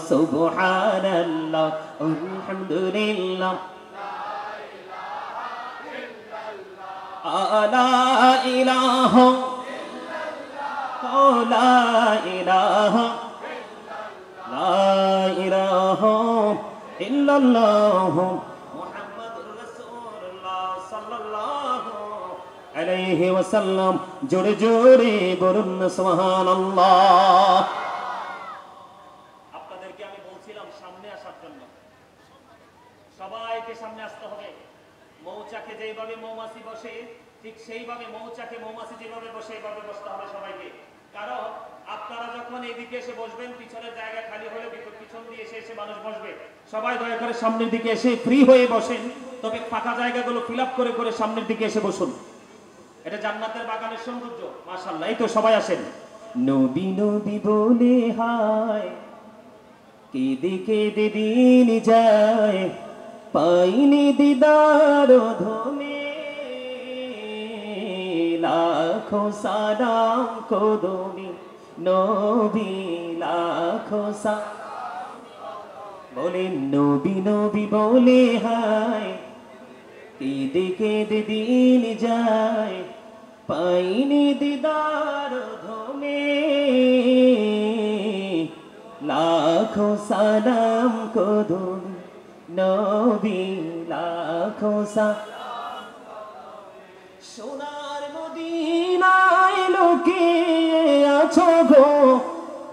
সুবহানাল্লাহ আলহামদুলিল্লাহ লা ইলাহা লা ইলাহা লা ইলাহা ইল্লাল্লাহু মুহাম্মাদুর রাসূলুল্লাহ সাল্লাল্লাহু আলাইহি ওয়াসাল্লাম। জোরে জোরে বলুন সুবহানাল্লাহ। আপনাদেরকে আমি বলছিলাম সামনে আসার জন্য, সবাইকে সামনে আসতে হবে। মৌচাকে যেভাবে মৌমাছি বসে ঠিক সেইভাবে মৌচাকে মৌমাছি যেভাবে বসে এইভাবে বসতে হবে সবাইকে। কারণ আপনারা যখন এইদিকে এসে বসবেন পিছনের জায়গা খালি হলে পিছন দিয়ে এসে এসে মানুষ বসবে। সবাই দয়া করে সামনের দিকে এসে ফ্রি হয়ে বসেন, তবে ফাঁকা জায়গাগুলো ফিল আপ করে করে সামনের দিকে এসে বসুন। এটা জান্নাতের বাগানের সৌন্দর্য। মাশাআল্লাহ, এই তো সবাই আসেন। নবী নবী বলে হায় কেঁদে কেঁদে দিন যায়, পাইনি দিদার ধনে, লাখো সালাম কদমি নবী, লাখো সালাম বলেন নবী নবী বলে হায় কেঁদে কেঁদে দিন যায়, পাইনি দিদার ধনে, লাখো সালাম কদমি নবী, লাখো সালাম। সোনার মদিনায় লুকিয়ে আছো গো,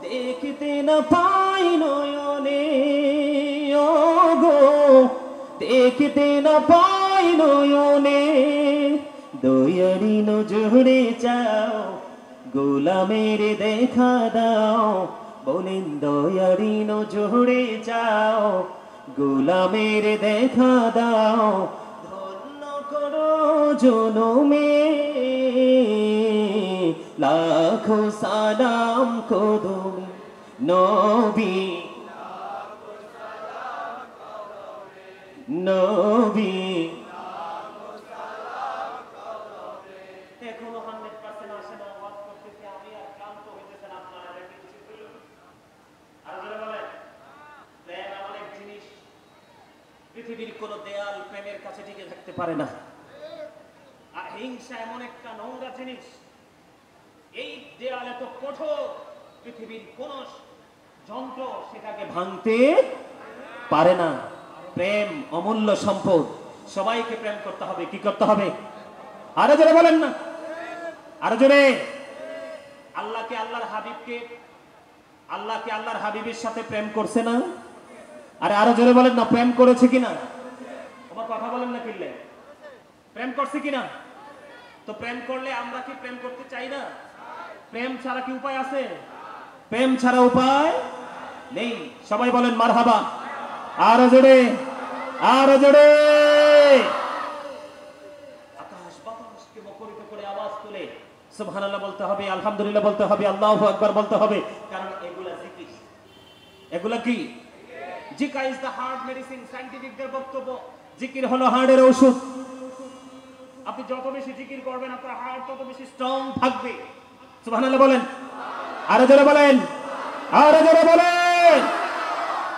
দেখতে না পাই নয়নে, ও গো দেখতে না পাই নয়নে, দয়ারি নজরে চাও গোলামের দেখা দাও, বলেন দয়ারি নজরে চাও গোলামের দেখা দাও, ধন্য করো জনমে, লাখো সালাম কদমি নবী, নবী। এখনো 100% আসে না, ওয়াজ করতেছি আমি আর ক্লান্ত হইতেছেন আপনারা, এটা কি উচিত হইল? আর যারা বলেন প্রেম এমন এক জিনিস, পৃথিবীর কোন দেয়াল প্রেমের কাছে টিকে থাকতে পারে না। আর হিংসা এমন একটা নোংরা জিনিস, এই দেয়াল এত কঠোর, পৃথিবীর কোন যন্ত্র সেটাকে ভাঙতে পারে না। প্রেম অমূল্য সম্পদ, সবাইকে প্রেম করতে হবে। কি করতে হবে? আরো জোরে বলেন না, আরো জোরে। আল্লাহকে আল্লাহর হাবিবকে, আল্লাহকে আল্লাহর হাবিবের সাথে প্রেম করছে না? আরে আরো জোরে বলেন না, প্রেম করেছে কিনা? তোমার কথা বলেন না, কিনলে প্রেম করছে কিনা? তো প্রেম করলে আমরা কি প্রেম করতে চাই না? প্রেম ছাড়া কি উপায় আছে? প্রেম ছাড়া উপায় নেই। সবাই বলেন মারহাবা। আরো জোরে, আরো জোরে। আকাশ বাতাসকে মুখরিত করে আওয়াজ তুলে সুবহানাল্লাহ বলতে হবে, আলহামদুলিল্লাহ বলতে হবে, আল্লাহু আকবার বলতে হবে। কারণ এগুলা জিকির। এগুলা কি? জিকির ইজ দ্য হার্ট মেডিসিন। সায়েন্টিফিকদের বক্তব্য জিকির হলো হার্টের ঔষধ। আপনি যত বেশি জিকির করবেন আপনার হার্ট তত বেশি স্ট্রং থাকবে। সুবহানাল্লাহ বলেন, আরো জোরে বলেন, আরো জোরে বলেন।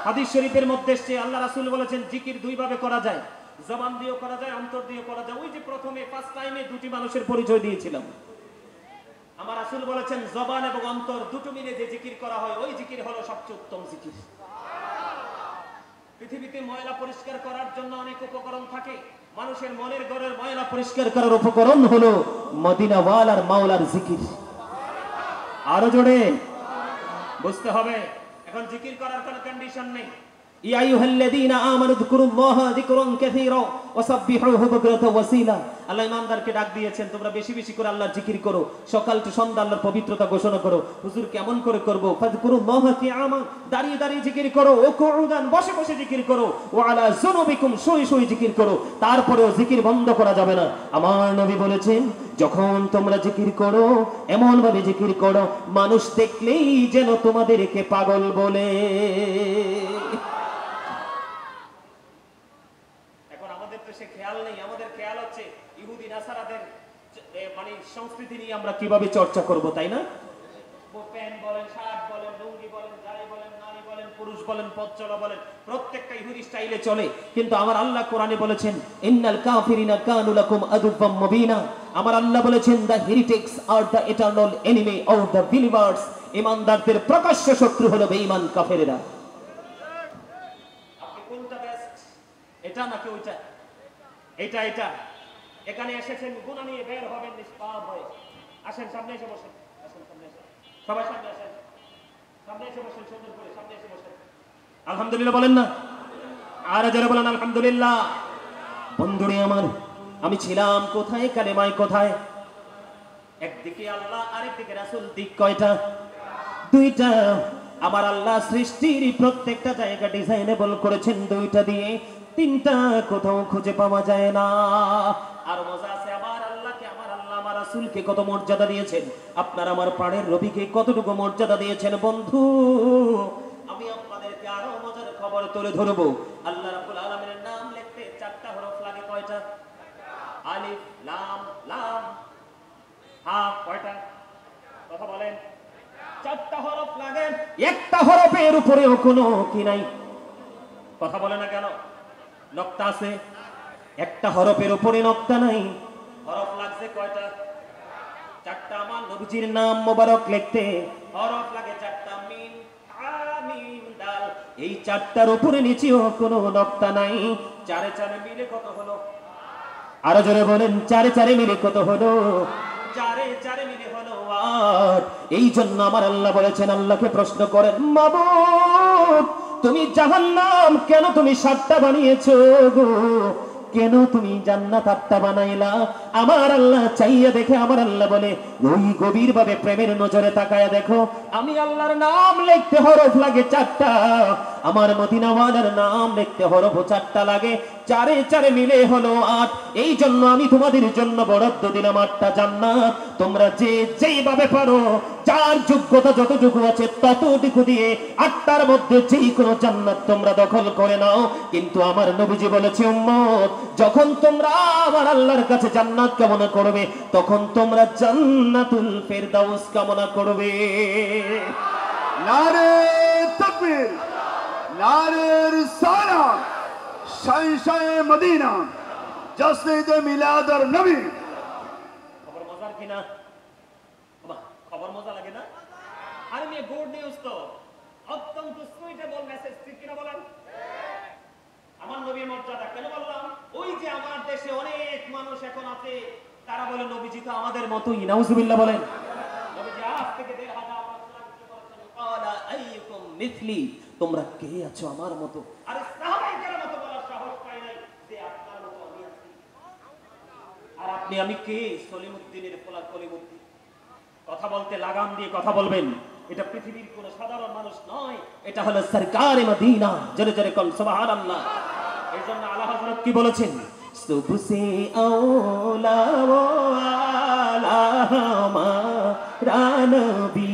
হাদিস শরীফের মধ্যে এসেছে আল্লাহ রাসূল বলেছেন জিকির দুই ভাবে করা যায়, জবান দিয়েও করা যায়, অন্তর দিয়েও করা যায়। ওই যে প্রথমে ফার্স্ট টাইমে দুটি মানুষের পরিচয় দিয়েছিলাম, আমার রাসূল বলেছেন জবান এবং অন্তর দুটো মিলে যে জিকির করা হয় ওই জিকির হলো সবচেয়ে উত্তম জিকির। পৃথিবীতে ময়লা পরিষ্কার করার জন্য অনেক উপকরণ থাকে, মানুষের মনের ঘরের ময়লা পরিষ্কার করার উপকরণ হলো মদিনা ওয়ালার মাওলার জিকির। আরো জোরে বুঝতে হবে। এখন জিকির করার কোনো কন্ডিশন নেই। ইয়া আইয়ুহাল্লাযীনা আমানু যিকুরুল্লাহা যিকরান কাসীরা ওয়াসাব্বিহুহু বুকরাতাও ওয়াসীলা। আল্লাহ ইমানদারকে ডাক দিয়েছেন তোমরা বেশি বেশি করে আল্লাহর জিকির করো, সকাল টু সন্ধ্যা আল্লাহর পবিত্রতা ঘোষণা করো। হুজুর কেমন করে করব? ফাযকুরুল্লাহা কিয়ামান, দাঁড়িয়ে দাঁড়িয়ে জিকির করো, ও কুউদান বসে বসে জিকির করো, ওয়া আলা যুনুবিকুম শুয়ে শুয়ে জিকির করো। তারপরেও জিকির বন্ধ করা যাবে না। আমার নবী বলেছেন যখন তোমরা জিকির করো এমন ভাবে জিকির করো মানুষ দেখলেই যেন তোমাদেরকে পাগল বলে। সে খেয়াল নেই, আমাদের খেয়াল হচ্ছে ইহুদি নাসারাদের মানে সংস্কৃতি নিয়ে আমরা কিভাবে চর্চা করব, তাই না? প্যান্ট বলেন, শার্ট বলেন, লুঙ্গি বলেন, দাড়ি বলেন, নারী বলেন, পুরুষ বলেন, পথ চলা বলেন, প্রত্যেকটা ইহুদি স্টাইলে চলে। কিন্তু আমার আল্লাহ কোরআনে বলেছেন ইন্নাল কাফিরিনা কানু লাকুম আদুওয়াম মুবিনা। আমার আল্লাহ বলেছেন the heretics are the eternal enemy of the believers. ঈমানদারদের প্রকাশ্য শত্রু হলো বেঈমান কাফেরেরা। আপনি কোনটা এটা নাকি ওইটা? এটা এটা। এখানে এসেছেন গুনাহ নিয়ে, বের হবেন নিষ্পাপ হয়ে। আসেন সামনে এসে বসেন, আসেন সামনে এসে, সবাই সামনে আসেন, সামনে এসে বসেন, সুন্দর করে সামনে এসে বসেন। আলহামদুলিল্লাহ বলেন না? আর যারা বলেন আলহামদুলিল্লাহ। বন্ধুরে আমার, আমি ছিলাম কোথায়? কালেমায় কোথায়? একদিকে আল্লাহ, আরেকদিকে রাসূল। দিক কয়টা? দুইটা। আমার আল্লাহ সৃষ্টির প্রত্যেকটা জায়গা ডিজাইনেবল করেছেন দুইটা দিয়ে, তিনটা কোথাও খুঁজে পাওয়া যায় না। আর মজা আছে, আমার আল্লাহকে, আমার আল্লাহ আমার রাসূলকে কত মর্যাদা দিয়েছেন, আপনার আমার পাড়ের রবিকে কতটুকু মর্যাদা দিয়েছেন। বন্ধু, আমি আপনাদেরকে আরো মজার খবর তুলে ধরবো। আল্লাহ রাব্বুল আলামিনের নাম লিখতে 4টা হরফ লাগে। কয়টা? আলিফ লাম লাম। হ্যাঁ, কয়টা? কথা বলেন। 4টা হরফ লাগে। একটা হরফের উপরেও কোনো কি নাই? কথা বলে না কেন? নকতা আছে। একটা হরফের উপরে নকতা নাই। হরফ লাগছে কয়টা? 4টা। আমার নবীজির নাম মোবারক লিখতে হরফ লাগে 4টা। মিম, হা, মিম, দাল। এই 4টার উপরে নিচেও কোনো নকতা নাই। 4 4 মিলে কত হলো? আরো জোরে বলেন, 4 4 মিলে কত হলো? 4 4 মিলে হলো 8। এই জন্য আমার আল্লাহ বলেছেন, আল্লাহকে প্রশ্ন করেন, মাবুদ তুমি জাহান্নাম কেন তুমি 7টা বানিয়েছো গো? কেন তুমি জান্নাত 8টা বানাইলা? আমার আল্লাহ চাইয়া দেখে আমার আল্লাহ বলে, ওই গভীর ভাবে প্রেমের নজরে তাকায়া দেখো, আমি আল্লাহর নাম লিখতে হরফ লাগে 4টা, আমার মদিনাওয়ালার নাম লিখতে হরফ 4টা লাগে। 4 4 মিলে হলো 8। এই জন্য আমি তোমাদের জন্য বরাদ্দ দিলাম 8টা জান্নাত। তোমরা যে যেইভাবে পারো, যার যোগ্যতা যতটুকু আছে ততটুকু দিয়ে 8টার মধ্যে যেই কোনো জান্নাত তোমরা দখল করে নাও। কিন্তু আমার নবীজি বলেছে, উম্মত যখন তোমরা আমার আল্লাহর কাছে জান্নাত কামনা করবে, তখন তোমরা জান্নাতুল ফেরদাউস কামনা করবে। নারে তাকবীর, নারে রিসালাত, শায়ে মদিনা, জসনে মিলাদুর নবী। খবর মজার কিনা? খবর মজা লাগে না? আর আমি গুড নিউজ তো, অত্যন্ত সুইটেবল মেসেজ, ঠিক কিনা বলেন? আমার নবীর মর্যাদা কেন বললাম? ওই যে আমার দেশে অনেক মানুষ এখন আছে, তারা বলে নবীজি তো আমাদের মতোই। নাউজুবিল্লাহ বলেন। নবীজি আজ থেকে 1500 বছর আগে বলেছেন, ক্বালা আইয়ুকুম মিথলি, তোমরা কে আছো আমার মতো? আরে সাহাবায়ে মতো বলার সাহস পায় নাই যে আপনার মতো আমি আছি। আর আপনি আমি কে? সলিমউদ্দিনের পোলা কলিমউদ্দিন। কথা বলতে লাগাম দিয়ে কথা বলবেন। এটা পৃথিবীর কোন সাধারণ মানুষ নয়, এটা হলো সরকারে মদিনা। জোরে জোরে কোন সুবহানাল্লাহ। এই জন্য আলা হযরত কি বলেছেন? সুবসে আওলা ওয়ালা হামারা নবী,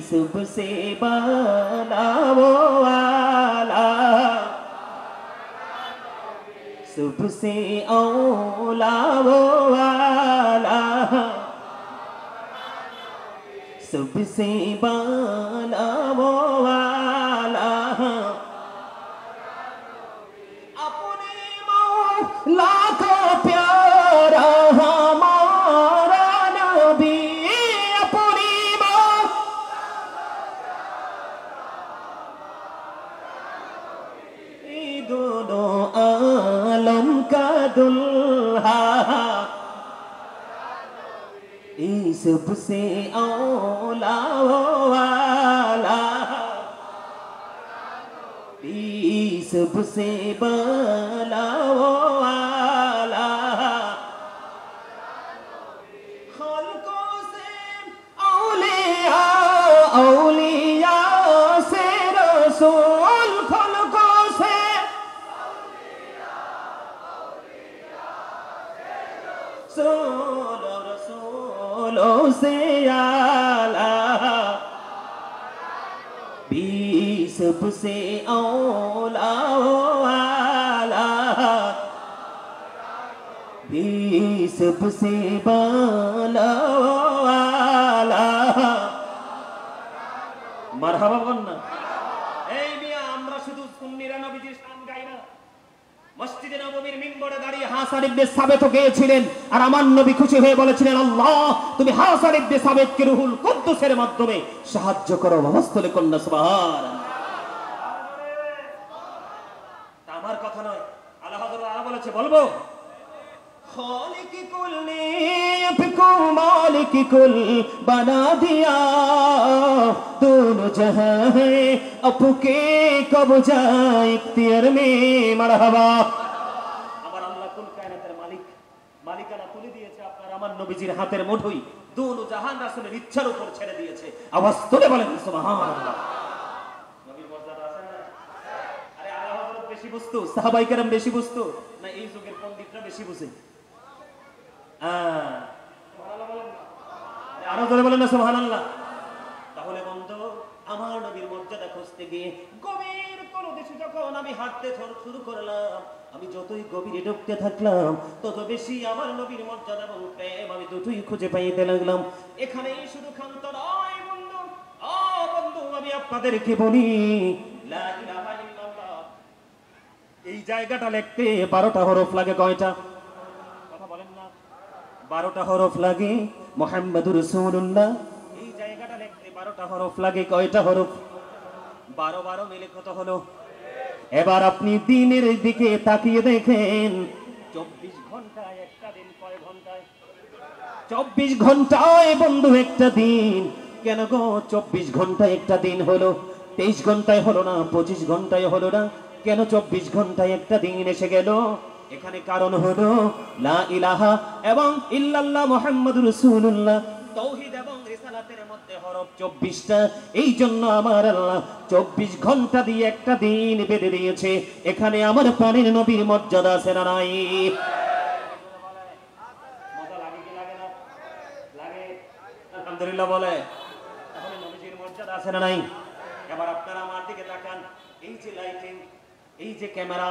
সুবসে বালা ওয়ালা, সুবসে আওলা ওয়ালা, सबसे बाला वो वाला, अपने मौला को प्यारा हमारा नबी, अपनी दोनों आलम का दुल्हा, सबसे औला वाला, सबसे बाला वाला, खल्कों से औलिया, औलिया से रसूल, खल्कों से रसूल, रसूलों से आला, सबसे औला वाला, सबसे बाला वाला। মারহাবা বল না। এই মিয়া, আমরা শুধু সুন্নিরা নবীজির শান গাই না। মসজিদে নববীর মিম্বরে দাঁড়িয়ে হাসান ইবনে সাবিত গিয়েছিলেন, আর আমার নবী খুশি হয়ে বলেছিলেন, আল্লাহ তুমি হাসান ইবনে সাবিতকে রুহুল কুদ্দুসের মাধ্যমে সাহায্য করো। আওয়াজে কন্যা সুবহানাল্লাহ। আমার কথা নয়, আলা হযরত বলেছে, বলবো? खालिक कुल ने आपको मालिक कुल बना दिया, दोनों जहां है आपके कब्जा इख्तियार में, मरहबा। আমার আল্লাহ কুল কায়নাতের মালিক, মালিকানা তুলে দিয়েছে আপনার আমার নবীজির হাতের মুঠোয়, দোনো জাহান রাসূলের ইচ্ছার উপর ছেড়ে দিয়েছে। আওয়াজ তুলে বলেন সুবহানাল্লাহ। নবীর মর্যাদা আছে না? আরে আলা হযরত বেশি বুঝতো, সাহাবায়ে কেরাম বেশি বুঝতো না এই যুগের পণ্ডিতরা বেশি বুঝে? সুবহানাল্লাহ বলেন না, আরো জোরে বলেন না সুবহানাল্লাহ। তাহলে বন্ধু, আমার নবীর মর্যাদা খুঁজতে গিয়ে গভীর কোন দেশে যখন আমি হাঁটতে শুরু করলাম, আমি যতই গভীরে ঢুকতে থাকলাম তত বেশি আমার নবীর মর্যাদা এবং প্রেম আমি দুটোই খুঁজে পাইতে লাগলাম। এখানেই শুধু ক্ষান্ত নয় বন্ধু, বন্ধু আমি আপনাদেরকে বলি, লা ইলাহা ইল্লাল্লাহ এই জায়গাটা লিখতে 12টা হরফ লাগে। কয়টা? কথা বলেন না। 12টা হরফ লাগে। মুহাম্মাদুর রাসূলুল্লাহ এই জায়গাটা লিখতে 12টা হরফ লাগে। কয়টা হরফ? 12 মিলে কত হলো? এবার আপনি দিনের দিকে তাকিয়ে দেখেন, 24 ঘন্টায় একটা দিন কয় ঘন্টায়? 24 ঘন্টায় বন্ধু একটা দিন। কেন গো 24 ঘন্টায় একটা দিন হলো? 23 ঘন্টায় হলো না? 25 ঘন্টায় হলো না? কেন 24 ঘন্টায় একটা দিন এসে গেল? এখানে কারণ হলো লা ইলাহা এবং ইল্লাল্লাহ মুহাম্মাদুর রাসূলুল্লাহ, তাওহীদ এবং রিসালাতের মধ্যে হরফ 24টা। এই জন্য আমার আল্লাহ 24 ঘন্টা দিয়ে একটা দিন বেঁধে দিয়েছে। এখানে আমার প্রাণের নবীর মর্যাদা আছে না নাই? মজা লাগে কি লাগে না? লাগে, আলহামদুলিল্লাহ বলে। তাহলে নবীজির মর্যাদা আছে না নাই? এবার আপনারা আমার দিকে তাকান। এই যে লাইটিং, এই যে ক্যামেরা,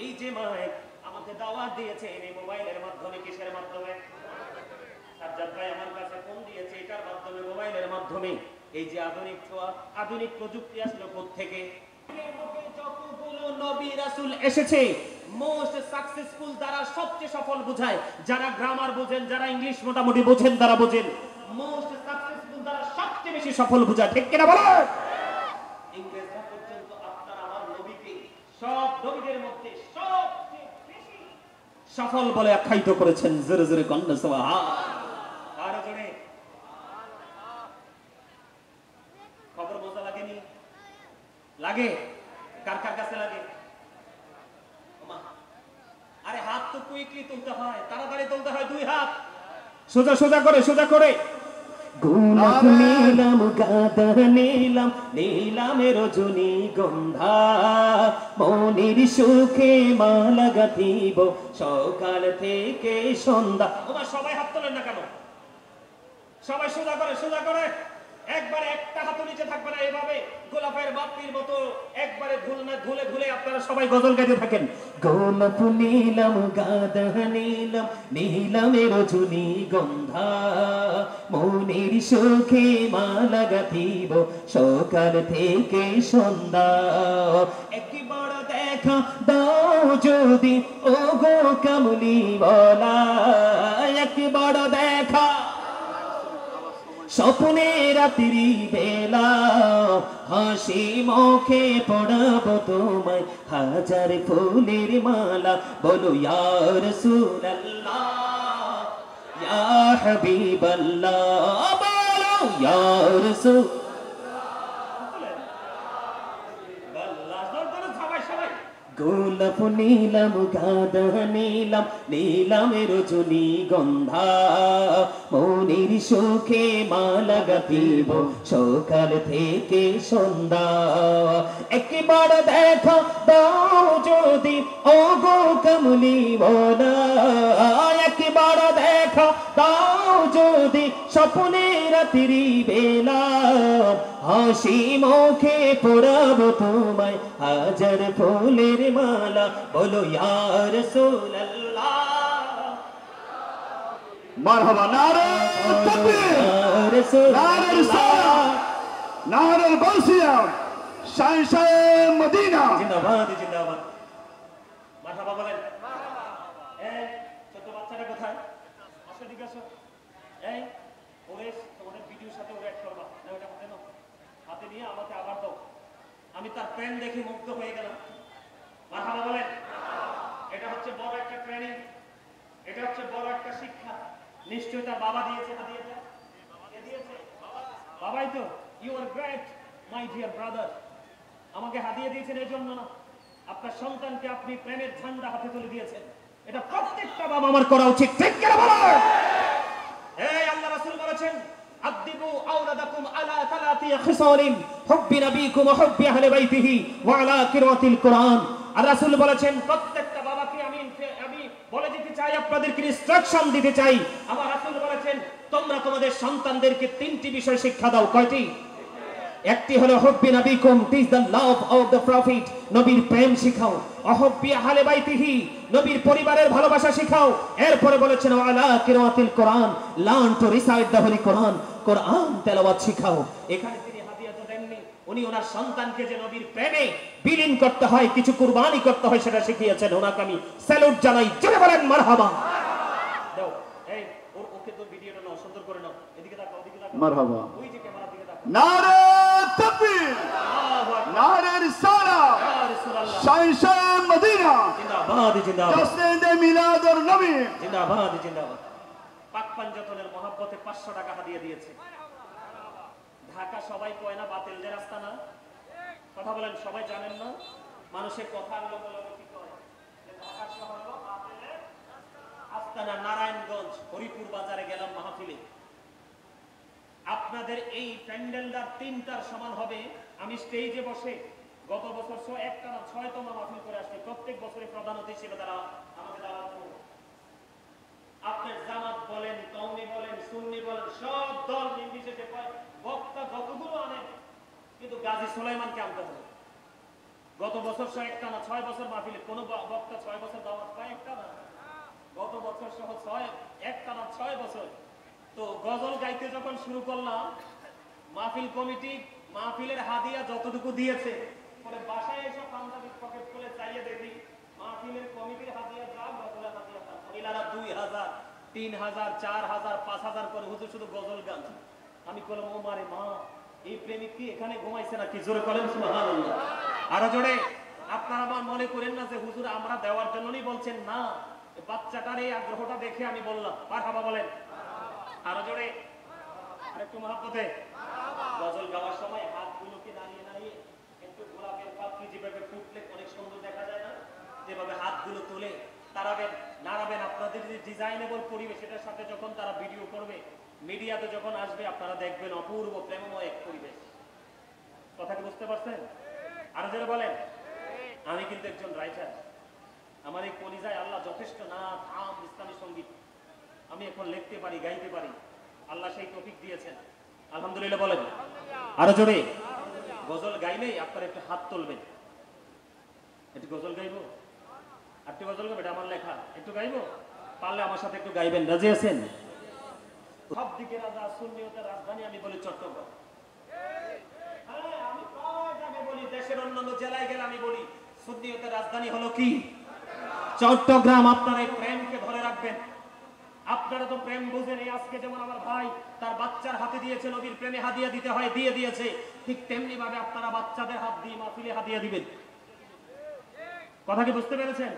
এই যে মাইক, আমাকে দাওয়াত দিয়েছে এই মোবাইলের মাধ্যমে। কিসের মাধ্যমে? সাজ্জাদ ভাই আমার কাছে ফোন দিয়েছে এটার মাধ্যমে, মোবাইলের মাধ্যমে। এই যে আধুনিক ছোঁয়া, আধুনিক প্রযুক্তি আসলো কোত্থেকে? যতগুলো নবী রাসূল এসেছে, মোস্ট সাকসেসফুল যারা, সবচেয়ে সফল বোঝায় যারা গ্রামার বোঝেন, যারা ইংলিশ মোটামুটি বোঝেন তারা বোঝেন, মোস্ট সাকসেসফুল যারা সবচেয়ে বেশি সফল বোঝায়, ঠিক কিনা বলেন? ইংরেজরা পর্যন্ত আপনার আমার নবীকে সব নবীদের মধ্যে সবচেয়ে বেশি সফল বলে আখ্যায়িত করেছেন। জোরে জোরে কন্যা সুবহানাল্লাহ। আরো জোরে। খবর বোঝা লাগেনি? লাগে? কার কার কাছে লাগে? আরে হাত তো কুইকলি তুলতে হয়, তাড়াতাড়ি তুলতে হয়, 2 হাত সোজা সোজা করে, সোজা করে। গোলাপ নীলাম গাদা নীলাম, নীলামে রজনী গন্ধা, মনির সুখে মালা গাঁথিব সকাল থেকে সন্ধ্যা। ওমা সবাই হাত তোলেন না কেন? সবাই সোজা করে, সোজা করে। একবারে একটা হাত নিচে থাকবে না, এভাবে গোলাপের বাতির মতো একবারে ঘুলে ঘুলে আপনারা সবাই গজল গাইতে থাকেন। গোলাপ নীলাম গাদা নীলাম, নীলামে রজনী গন্ধা, মনির সুখে মালা গাঁথিব সকাল থেকে সন্ধ্যা। একবার দেখা দাও যদি ও গো কামলি বলা, একবার দেখা স্বপ্নে রাত্রি বেলা, হাসি মুখে পড়াবো তোমায় হাজার ফুলের মালা। বলো ইয়া রাসূলুল্লাহ ইয়া হাবিবাল্লাহ, বলো ইয়া রাসূল। গোলাপ নীলাম গাদা নীলাম, নীলামে রজনী গন্ধা, মনির সুখে মালা গাঁথিব সকাল থেকে সন্ধ্যা। একবার দেখা দাও যদি ও গো কামলি বলা, একবার দেখা দাও যদি স্বপ্নে রাত্রি বেলা, হাসি মুখে পড়াবো তোমায় হাজার ফুলের মালা। বলো ইয়া রাসূলুল্লাহ। মারহাবা। নারে তাকবীর, নারে রিসালাত, নারে গাউসিয়া, শাহনশাহ মদিনা জিন্দাবাদ, জিন্দাবাদ। মারহাবা বলেন। এই ছোট বাচ্চাটা কোথায়? আসো, দিকে আসো। এই ওরে তোমাদের ভিডিওর সাথে ওরে অ্যাড করবা না, ওটা হাতে নাও, হাতে নিয়ে আমাকে আবার দাও। আমি তার প্রেম দেখে মুগ্ধ হয়ে গেলাম। মারহাবা বলেন। এটা হচ্ছে বড় একটা ট্রেনিং, এটা হচ্ছে বড় একটা শিক্ষা। নিশ্চয়ই তার বাবা দিয়েছে হাদিয়াটা, কে দিয়েছে? বাবাই তো। You are great my dear brother. আমাকে হাদিয়া দিয়েছেন এই জন্য না, আপনার সন্তানকে আপনি প্রেমের ঝান্ডা হাতে তুলে দিয়েছেন। এটা প্রত্যেকটা বাবা মার করা উচিত, ঠিক কিনা বলো? এই আল্লাহ রাসূল বলেছেন আদিবু আওলাদাকুম আলা তালাতি খিসালিন হুব্বি নবীকুম ওয়া হুব্বি আহলি বাইতিহি ওয়া আলা কিরাতিল কুরআন। আর রাসূল বলেছেন প্রত্যেকটা বাবাকে আমি বলে দিতে চাই, আপনাদেরকে ইনস্ট্রাকশন দিতে চাই। আমার রাসূল বলেছেন তোমরা তোমাদের সন্তানদেরকে তিনটি বিষয় শিক্ষা দাও। কয়টি? একটি হলো হুব্বি নবীকুম, teach the love of the prophet, নবীর প্রেম শিখাও। অহুব্বি আহলে বাইতিহি, নবীর পরিবারের ভালোবাসা শিখাও। এরপরে বলেছেন ওয়ালা কিরাতিল কোরআন, learn to recite the holy Quran, Quran তেলাওয়াত শিখাও। এখানে তিনি হাদিয়া তো দেননি, উনি ওনার সন্তানকে যে নবীর প্রেমে বিলীন করতে হয়, কিছু কুরবানি করতে হয়, সেটা শিখিয়েছেন। ওনাকে আমি স্যালুট জানাই। জোরে বলেন মারহাবা। দাও এই ওকে তো ভিডিওটা নাও, সুন্দর করে নাও। এদিকে তাকাও, এদিকে তাকাও। মারহাবা। ওই যে ক্যামেরার দিকে তাকাও। নারে তাকবীর, নারে রিসালাত, শাইশায়ে মদিনা জিন্দাবাদ, জিন্দাবাদ, জশ্নে মিলাদুন নবী জিন্দাবাদ, জিন্দাবাদ। পাক পাঞ্জাতনের মহব্বতে 500 টাকা হাদিয়া দিয়েছে। ঢাকা সবাই কয় না বাতিলদের রাস্তা না? কথা বলেন, সবাই জানেন না? মানুষের কথার লগে লগে কি কয় যে ঢাকা শহর হলো বাতিলের আস্তানা। নারায়ণগঞ্জ হরিপুর বাজারে গেলাম মাহফিলে। আপনাদের এই প্যান্ডেলটার 3টার সমান হবে। আমি স্টেজে বসে গত বছর 6তম মাহফিল করে আসছি। প্রত্যেক বছরে প্রধান অতিথি হিসেবে তারা আমাকে দাওয়াত করে। আপনার জামাত বলেন, কওমি বলেন, সুন্নি বলেন, সব দল নির্বিশেষে বক্তা যতগুলো আনেন, কিন্তু গাজী সুলাইমানকে আনতে হবে। গত বছর 6 বছর মাহফিলে কোন বক্তা 6 বছর দাওয়াত পায়? একটা না। গত বছর সহ 6 বছর। তো গজল গাইতে যখন শুরু করলাম, মাহফিল কমিটি মাহফিলের হাদিয়া যতটুকু দিয়েছে, পরে বাসায় এসে পাঞ্জাবি পকেট খুলে চাইয়ে দেখি মাহফিলের কমিটির হাদিয়া যা, গজলের হাদিয়া তা। মহিলারা 2000, 3000, 4000, 5000 করে হুজুর শুধু গজল গান। আমি বললাম ও মারে মা, এই প্রেমিক কি এখানে ঘুমাইছে নাকি? জোরে বলেন সুবহানাল্লাহ। আরো জোরে। আপনারা আমার মনে করেন না যে হুজুর আমরা দেওয়ার জন্যই বলছেন, না, বাচ্চাটার এই আগ্রহটা দেখে আমি বললাম। মারহাবা বলেন। আরো জোরে, আরেকটু মহব্বতে। গজল গাওয়ার সময় হাতগুলোকে নাড়িয়ে নাড়িয়ে একটু গোলাপের পাপড়ি যেভাবে ফুটলে অনেক সুন্দর দেখা যায় না, যেভাবে হাতগুলো তুলে তারাবেন, নাড়াবেন। আপনাদের যে ডিজাইনেবল পরিবেশ, এটার সাথে যখন তারা ভিডিও করবে, মিডিয়াতে যখন আসবে, আপনারা দেখবেন অপূর্ব প্রেমময় এক পরিবেশ। কথা কি বুঝতে পারছেন? আরো জোরে বলেন। আমি কিন্তু একজন রাইটার। আমার এই কলিজায় আল্লাহ যথেষ্ট নাচ, আম, ইসলামী সঙ্গীত আমি এখন লিখতে পারি, গাইতে পারি। আল্লাহ সেই তৌফিক দিয়েছেন, আলহামদুলিল্লাহ বলেন। আরো জোরে। গজল গাইলেই আপনারা একটু হাত তুলবেন। একটু গজল গাইবো, একটু গজল গাইবো, এটা আমার লেখা। একটু গাইবো, পারলে আমার সাথে একটু গাইবেন। রাজি আছেন? সব দিকে রাজা, সুন্নিয়তের রাজধানী আমি বলি চট্টগ্রাম। হ্যাঁ, আমি প্রায় জায়গায় বলি, দেশের অন্যান্য জেলায় গেলে আমি বলি সুন্নিয়তের রাজধানী হলো কি? চট্টগ্রাম। আপনারা এই প্রেমকে ধরে রাখবেন। আপনারা তো প্রেম বুঝেন। এই আজকে যেমন আমার ভাই তার বাচ্চার হাতে দিয়েছে, নবীর প্রেমে হাদিয়া দিতে হয়, দিয়ে দিয়েছে। ঠিক তেমনি ভাবে আপনারা বাচ্চাদের হাত দিয়ে মাহফিলে হাদিয়া দিবেন। কথা কি বুঝতে পেরেছেন?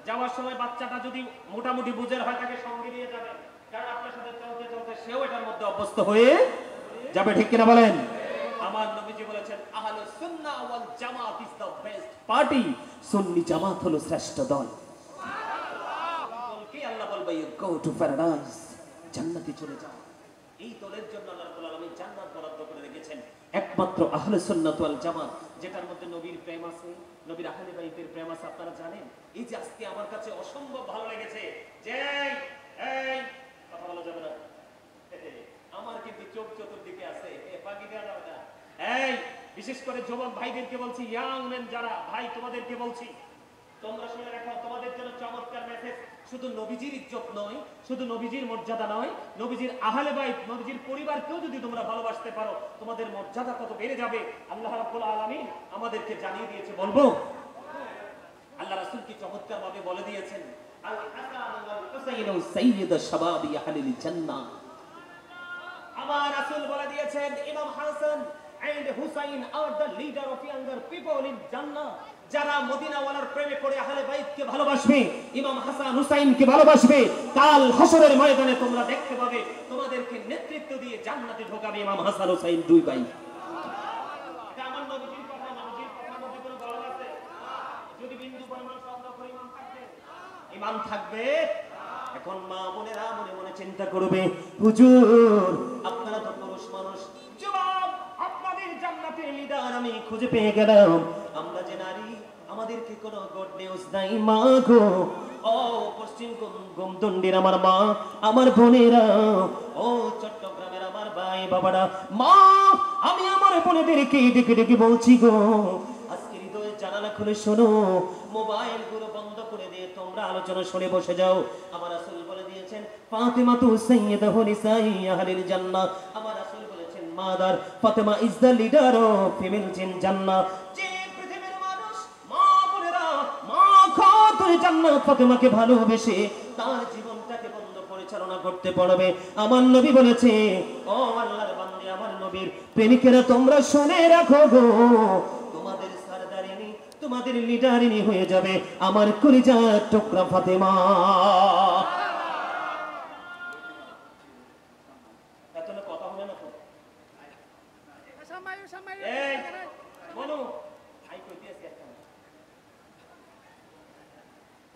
যাওয়ার সময় বাচ্চাটা যদি মোটামুটি বুঝের হয়, তাকে সঙ্গে নিয়ে যাবেন, কারণ আপনার সাথে চলতে চলতে সেও এটার মধ্যে অভ্যস্ত হয়ে যাবে। ঠিক কিনা বলেন? আমার নবীজি বলেছেন আহলুস সুন্নাহ ওয়াল জামাত ইজ দ্য বেস্ট পার্টি। সুন্নি জামাত হলো শ্রেষ্ঠ দল। আল্লাহ বলবে ইউ গো টু প্যারাডাইস, জান্নাতে চলে যাও। এই দলের জন্য আল্লাহ রাব্বুল আলামিন জান্নাত বরাদ্দ করে রেখেছেন। একমাত্র আহলে সুন্নাত ওয়াল জামাত, যেটার মধ্যে নবীর প্রেম আছে, নবীর আহলে বাইতের প্রেম আছে। আপনারা জানেন, এই যে আজকে আমার কাছে অসম্ভব ভালো লেগেছে যে এই কথা বলা যাবে না, আমার কিন্তু চোখ চতুর্দিকে আছে, বাকি দেওয়া যাবে না। এই বিশেষ করে যুবক ভাইদেরকে বলছি, ইয়াং মেন যারা ভাই, তোমাদেরকে বলছি, তোমরা শুনে রাখো, তোমাদের জন্য চমৎকার মেসেজ। শুধু নবীজির ইজ্জত নয়, শুধু নবীজির মর্যাদা নয়, নবীজির আহলে বাইত, নবীজির পরিবারকেও যদি তোমরা ভালোবাসতে পারো, তোমাদের মর্যাদা কত বেড়ে যাবে আল্লাহ রাব্বুল আলামিন আমাদেরকে জানিয়ে দিয়েছে। বলবো, আল্লাহ রাসূল কি চমৎকার ভাবে বলে দিয়েছেন, আল হাসান ওয়াল হুসাইন সাইয়্যিদুশ শাবাবি আহলিল জান্নাহ। আমার রাসূল বলে দিয়েছেন ইমাম Hasan and Hussein are the leader of younger people in Jannah. যারা মদিনাওয়ালার প্রেমে পড়ে আহলে বাইতকে ভালোবাসবে, ইমাম হাসান হুসাইনকে ভালোবাসবে, কাল হাসরের ময়দানে তোমরা দেখতে পাবে তোমাদেরকে নেতৃত্ব দিয়ে জান্নাতে ঢোকাবে ইমাম হাসান হুসাইন দুই ভাই। এটা আমার নবীজির কথা, নবীজির কথার মধ্যে কোনো গলদ আছে? যদি বিন্দু পরিমাণ সন্দেহ করে ইমান থাকবে? এখন মা বোনেরা মনে মনে চিন্তা করবে, হুজুর আপনারা তো পুরুষ মানুষ, জবাব আপনাদের জান্নাতের লিডার আমি খুঁজে পেয়ে গেলাম। আমরা যে নারী, আমাদেরকে কোনো গুড নিউজ নাই মা গো। ও পশ্চিম গোমদন্ডির আমার মা, আমার বোনেরা, ও চট্টগ্রামের আমার ভাই বাবারা, মা আমি আমার বোনেদেরকে ডেকে ডেকে বলছি গো, আজকে হৃদয়ে জানালা খুলে শোনো, মোবাইল গুলো বন্ধ করে দিয়ে তোমরা আলোচনা শুনে বসে যাও। আমার রাসূল বলে দিয়েছেন ফাতিমাতু সাইয়্যিদাতু নিসাই আহলিল জান্নাহ। আমার রাসূল বলেছেন mother Fatima is the leader of female in জান্নাহ। যে পৃথিবীর মানুষ মা বোনেরা মা খাতুনে জান্নাত ফাতিমাকে ভালোবেসে তার জীবনটাকে বন্ধ পরিচালনা করতে পারবে। আমার নবী বলেছে, ও আল্লাহর বান্দা, আমার নবীর প্রেমিকেরা তোমরা শুনে রাখো গো, তোমাদের সরদারিনী, তোমাদের লিডারিনী হয়ে যাবে আমার কলিজার টুকরা ফাতেমা। এতনে কথা হবে না তো? এই বলো, আই কইতেছি একটা,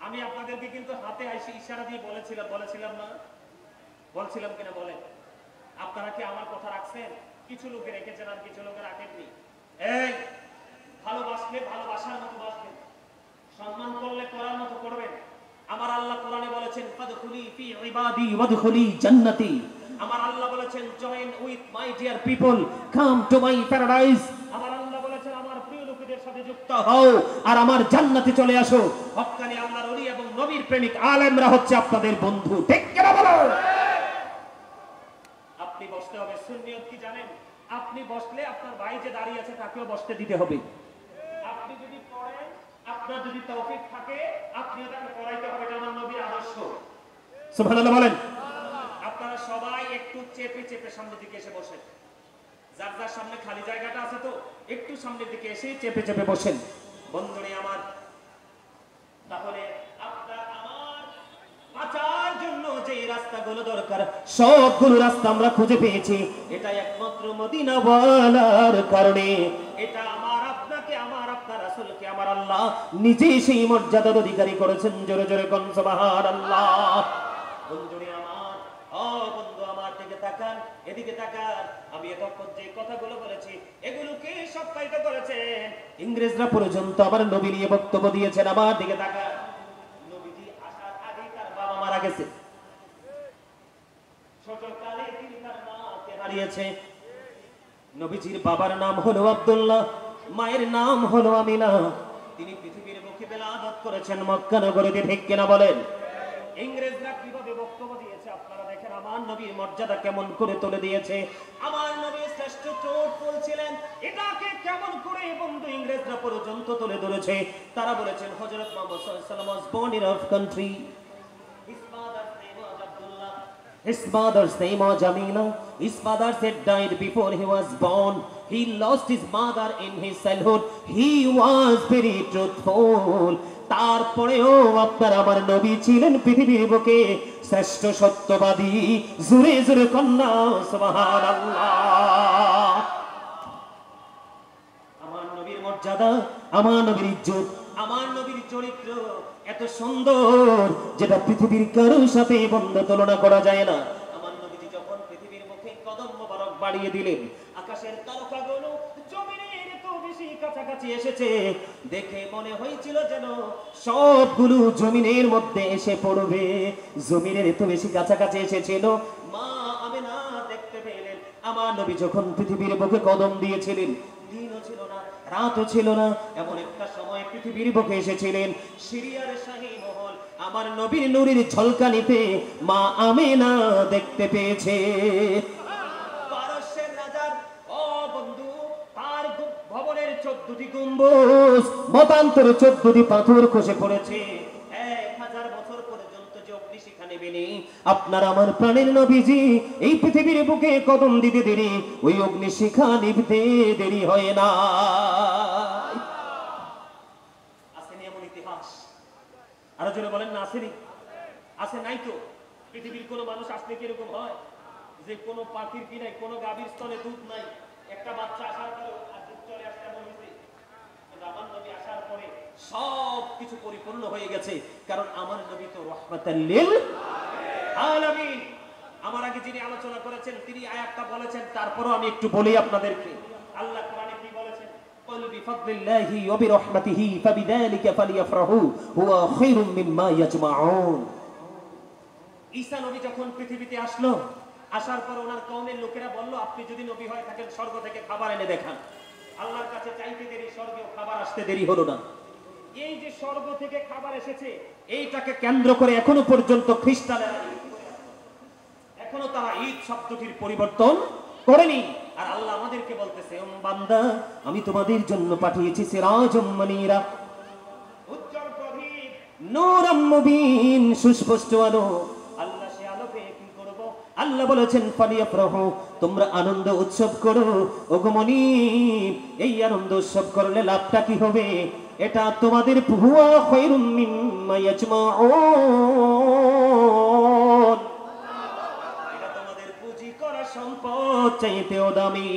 আমি আপনাদেরকে কিন্তু হাতে আইসি ইশারা দিয়ে বলেছিলাম না? বলছিলাম কিনা বলেন? আপনারা কি আমার কথা রাখছেন? কিছু লোকে রেখেছেন আর কিছু লোকে রাখেননি। এই ভালোবাসলে ভালোবাসার মতো বাসবেন, সম্মান করলে করার মতো করবেন। আমার আল্লাহ কোরআনে বলেছেন ফাদখুলি ফি ইবাদি ওয়াদখুলি জান্নাতি। আমার আল্লাহ বলেছেন join with my dear people, come to my paradise. আমার আল্লাহ বলেছেন আমার প্রিয় লোকেদের সাথে যুক্ত হও আর আমার জান্নাতে চলে আসো। হক্কানি আল্লাহর ওলি এবং নবীর প্রেমিক আলেমরা হচ্ছে আপনাদের বন্ধু, ঠিক কি না বলো? আপনি বসতে হবে। সুন্নিয়ত কি জানেন? আপনি বসলে আপনার ভাই যে দাঁড়িয়ে আছে তাকেও বসতে দিতে হবে। আপনি যদি পড়েন, আপনার যদি তৌফিক থাকে, আপনিও তাকে পড়াইতে হবে। এটা আমার নবীর আদর্শ। সুবহানাল্লাহ বলেন। আপনারা সবাই একটু চেপে চেপে সামনের দিকে এসে বসেন। যার যার সামনে খালি জায়গাটা আছে তো একটু সামনের দিকে এসে চেপে চেপে বসেন। বন্ধুরে আমার, তাহলে আপনার আমার বাঁচার জন্য যে রাস্তাগুলো দরকার সবগুলো রাস্তা আমরা খুঁজে পেয়েছি। এটা একমাত্র মদিনাওয়ালার কারণে। এটা আমার আপনাকে, আমার আপনার রাসূলকে আমার আল্লাহ নিজেই সেই মর্যাদার অধিকারী করেছেন। জোরে জোরে কোন সুবহানাল্লাহ। বন্ধুরে আমার, ও বন্ধু আমার দিকে তাকান, এদিকে তাকান। আমি এতক্ষণ যে কথাগুলো বলেছি এগুলোকে সত্যায়িত করেছেন ইংরেজরা পর্যন্ত আমার নবী নিয়ে বক্তব্য দিয়েছেন। আমার দিকে তাকান, নবীজি আসার আগে তার বাবা মারা গেছে, ছোটকালে তিনি তার মাকে হারিয়েছে। নবীজির বাবার নাম হলো আব্দুল্লাহ, মায়ের নাম হলো আমিনা। তিনি পৃথিবীর বুকে বেলাদত করেছেন মক্কা নগরীতে, ঠিক কিনা বলেন? ইংরেজরা কিভাবে বক্তব্য দিয়েছে আপনারা দেখেন, আমার নবীর মর্যাদা কেমন করে তুলে দিয়েছে। আমার নবী শ্রেষ্ঠ চোট বলছিলেন, এটাকে কেমন করে বন্ধু ইংরেজরা পর্যন্ত তুলে ধরেছে। তারা বলেছেন হযরত মুহাম্মদ সাল্লাল্লাহু আলাইহি ওয়াসাল্লাম was born in our country. His father's name was Abdullah. His mother's name was Amina. His father had died before he was born. He lost his mother in his childhood. He was very truthful. তারপরেও আপনার আমার নবী ছিলেন পৃথিবীর বুকে শ্রেষ্ঠ সত্যবাদী। জোরে জোরে কন্যা সুবহানাল্লাহ। আমার নবীর মর্যাদা, আমার নবীর ইজ্জত, আমার নবীর চরিত্র এত সুন্দর যেটা পৃথিবীর কারোর সাথে বন্ধ তুলনা করা যায় না। আমার নবীজি যখন পৃথিবীর মুখে কদম মোবারক বাড়িয়ে দিলেন, আকাশের তারকাগুলো জমিনের এত বেশি কাছাকাছি এসেছে, দেখে মনে হয়েছিল যেন সবগুলো জমিনের মধ্যে এসে পড়বে। জমিনের এত বেশি কাছাকাছি এসেছিল। মা আমিনা দেখতে পেলেন আমার নবী যখন পৃথিবীর বুকে কদম দিয়েছিলেন, দিনও ছিল না রাতও ছিল না, এমন একটা সময় পৃথিবীর বুকে এসেছিলেন। সিরিয়ার শাহী মহল আমার নবীর নূরের ঝলকানিতে মা আমিনা দেখতে পেয়েছে। পারস্যের রাজার ও বন্ধু, তার ভবনের 14টি গম্বুজ মতান্তরে 14টি পাথর খসে পড়েছে। 1000 বছর পর্যন্ত যে অগ্নিশিখা নেবে দেখিনি। আপনার আমার প্রাণের নবীজি এই পৃথিবীর বুকে কদম দিতে দেরি, ওই অগ্নিশিখা নিভতে দেরি হয় না। আসেনি এমন ইতিহাস? আরো জোরে বলেন না, আসেনি? আছে নাই তো? পৃথিবীর কোন মানুষ আসলে কিরকম হয় যে কোনো পাখির কি নাই, কোনো গাভীর স্তনে দুধ নাই, একটা বাচ্চা আসার পরে আর দুধ চলে আসতে এমন হয়েছে। কিন্তু আমার নবী আসার পরে সব কিছু পরিপূর্ণ হয়ে গেছে, কারণ আমার নবী তো রাহমাতাল লিল আলামিন। আমার আগে যিনি আলোচনা করেছেন তিনি আয়াতটা বলেছেন, তারপরও আমি একটু বলি আপনাদেরকে। আল্লাহ কোরআনে কি বলেছেন? قل بفضل الله وبرحمته فبذلك فليفرحوا هو خير مما يجمعون। ঈসা নবী যখন পৃথিবীতে আসলো, আসার পর ওনার কওমের লোকেরা বলল, আপনি যদি নবী হয়ে থাকেন স্বর্গ থেকে খাবার এনে দেখান। আল্লাহর কাছে চাইতে দেরি, স্বর্গেও খাবার আসতে দেরি হলো না। এই যে স্বর্গ থেকে খাবার এসেছে, এইটাকে কেন্দ্র করে এখনো পর্যন্ত খ্রিস্টানেরা এখনো তারা ঈদ শব্দটির পরিবর্তন করেনি। আর আল্লাহ আমাদেরকে বলতেছে, বান্দা আমি তোমাদের জন্য পাঠিয়েছি সিরাজুম মুনীরা, উজ্জ্বল প্রদীপ, নূরুম মুবিন, সুস্পষ্ট আলো। আল্লাহ সে আলোকে কি করব? আল্লাহ বলেছেন ফালিয়াফরাহু, তোমরা আনন্দ উৎসব করো। ওগো মুনীব, এই আনন্দ উৎসব করলে লাভটা কি হবে? এটা তোমাদের হুয়া খায়রুম মিম্মা ইয়াজমাউন, সম্পদ চাইতেও দামি।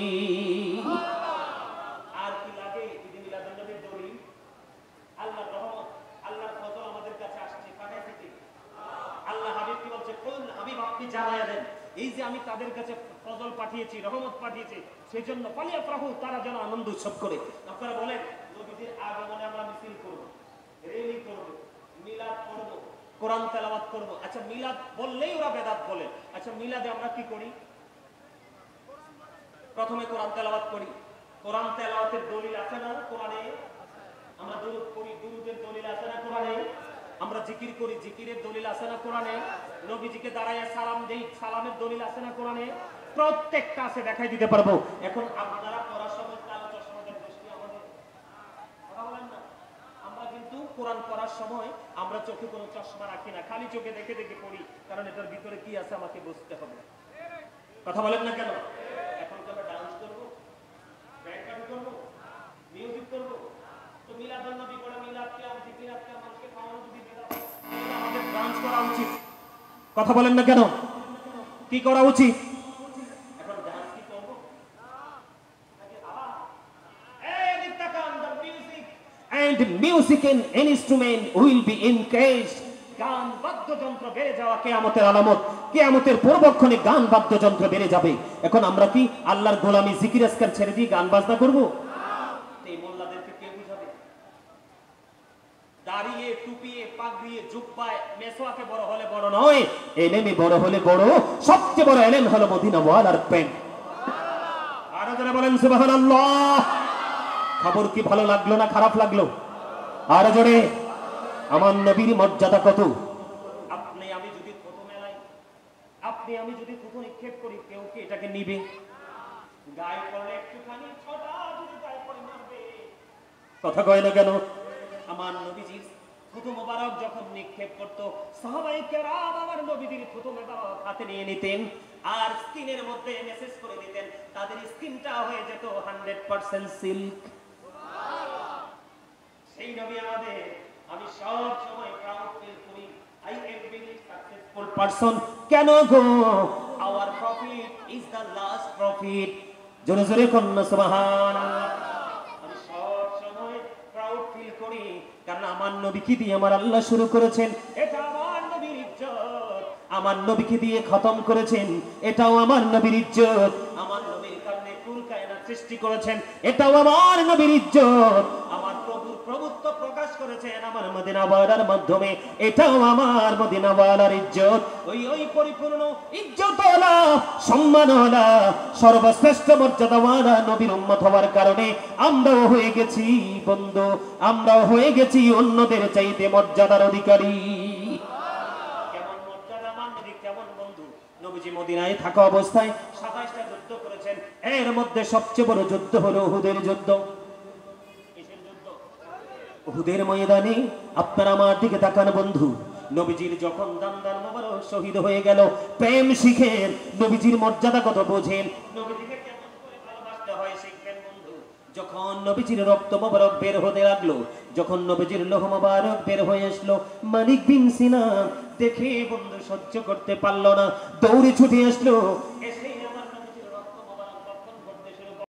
আর কি লাগে? ঈদ মিলাদুন নবীর দলিল, আল্লাহর রহমত, আল্লাহর ফজল আমাদের কাছে আসছে, পাঠাইছে কি? আল্লাহ হাবিব কি বলছে? কুল, হাবিব আপনি জানায়া দেন, এই যে আমি তাদের কাছে ফজল পাঠিয়েছি, রহমত পাঠিয়েছি, সেজন্য ফালিয়াফরাহু, তারা যেন আনন্দ উৎসব করে। আপনারা বলেন, নবীজির আগমনে আমরা মিছিল করব, র্যালি করব, মিলাদ করব, কোরআন তেলাওয়াত করব। আচ্ছা, মিলাদ বললেই ওরা বেদাত বলে। আচ্ছা, মিলাদে আমরা কি করি? প্রথমে কোরআন তেলাওয়াত করি। কোরআন তেলাওয়াতের দলিল আছে না কোরআনে? আমরা দুরূদ পড়ি, দুরূদের দলিল আছে না কোরআনে? আমরা জিকির করি, জিকিরের দলিল আছে না কোরআনে? নবীজিকে দাঁড়ায় সালাম দেই, সালামের দলিল আছে না কোরআনে? প্রত্যেকটা আছে, দেখাই দিতে পারবো। এখন আপনারা পড়ার সময় কালো চশমাদের দৃষ্টি আমাদের কথা বলেন না। আমরা কিন্তু কোরআন পড়ার সময় আমরা চোখে কোনো চশমা রাখি না, খালি চোখে দেখে দেখে পড়ি, কারণ এটার ভিতরে কি আছে আমাকে বুঝতে হবে। কথা বলেন না কেন? এখন তো আমরা ডান্স করবো, ব্যান্ড পার্টি করবো, মিউজিক করবো, তো মিলাদুন নবী পড়ে মিলাদকে আর জিকিরাতকে মানুষকে খাওয়ানো যদি বেদাত হয়, তাহলে আমাদের ডান্স করা উচিত। কথা বলেন না কেন? কি করা উচিত? এখন ডান্স কি করবো? And music and instrument will be encouraged. গান বাদ্যযন্ত্র বেড়ে যাওয়া কিয়ামতের আলামত। কিয়ামতের পূর্বক্ষণে গান বাদ্যযন্ত্র বেড়ে যাবে। এখন আমরা কি আল্লাহর গোলামি জিকির আজকার ছেড়ে দিয়ে গান বাজনা করব? এই মোল্লাদেরকে কে বুঝাবে? দাঁড়িয়ে টুপিয়ে পাগড়িয়ে জুব্বায় মেসওয়াকে বড় হলে বড় নয়, এলেমে বড় হলে বড়। সবচেয়ে বড় এলেম হলো মদিনা ওয়ালার প্রেম। আরো যারা বলেন সুবহানাল্লাহ। খবর কি ভালো লাগলো না খারাপ লাগলো? আরো জোরে। আমার নবীর মর্যাদা কত! আপনি আমি যদি থুতু মেলাই, আপনি আমি যদি থুতু নিক্ষেপ করি, কেউ কি এটাকে নিবে? গায়ে পড়লে একটুখানি ছোটা যদি গায়ে পড়ে মারবে। কথা কয় না কেন? আমার নবীজির থুতু মোবারক যখন নিক্ষেপ করতো, সাহাবায়ে কেরাম আমার নবীজির থুতু মোবারক হাতে নিয়ে নিতেন আর স্কিনের মধ্যে মেসেজ করে দিতেন, তাদের স্কিনটা হয়ে যেত 100% সিল্ক। সেই নবী আমাদের, আমি সব সময় প্রাউড ফিল করি, I am very successful person. কেন গো? Our prophet is the last prophet. জোরে জোরে কন্যা সুবহানাল্লাহ। আমি সব সময় প্রাউড ফিল করি, কারণ আমার নবীকে দিয়ে আমার আল্লাহ শুরু করেছেন, এটা আমার নবীর ইজ্জত। আমার নবীকে দিয়ে খতম করেছেন, এটাও আমার নবীর ইজ্জত। আমার নবীর কারণে কুল কায়নাত সৃষ্টি করেছেন, এটাও আমার নবীর ইজ্জত। আমার প্রভুর প্রভুত্ব প্রকাশ করেছেন আমার মদিনা ওয়ালার মাধ্যমে, এটাও আমার মদিনা ওয়ালার ইজ্জত। ওই পরিপূর্ণ ইজ্জতওয়ালা, সম্মানওয়ালা, সর্বশ্রেষ্ঠ মর্যাদাওয়ালা নবীর উম্মত হওয়ার কারণে আমরাও হয়ে গেছি বন্ধু, আমরাও হয়ে গেছি অন্যদের চাইতে মর্যাদার অধিকারী। কেমন মর্যাদা আমার নবী, কেমন বন্ধু! নবীজি মদিনায় থাকা অবস্থায় 27টা যুদ্ধ করেছেন। এর মধ্যে সবচেয়ে বড় যুদ্ধ হলো উহুদের যুদ্ধ। উহুদের ময়দানে আপনারা আমার দিকে তাকান বন্ধু, নবীজির যখন দান্দার মোবারক শহীদ হয়ে গেল, প্রেম শিখেন, নবীজির মর্যাদা কত বোঝেন, নবীজিকে কেমন করে ভালোবাসতে হয় শিখবেন বন্ধু। যখন নবীজির রক্ত মোবারক বের হতে লাগলো, যখন নবীজির লোহ মোবারক বের হয়ে আসলো, মালিক বিন সিনান দেখে বন্ধু সহ্য করতে পারলো না, দৌড়ে ছুটে আসলো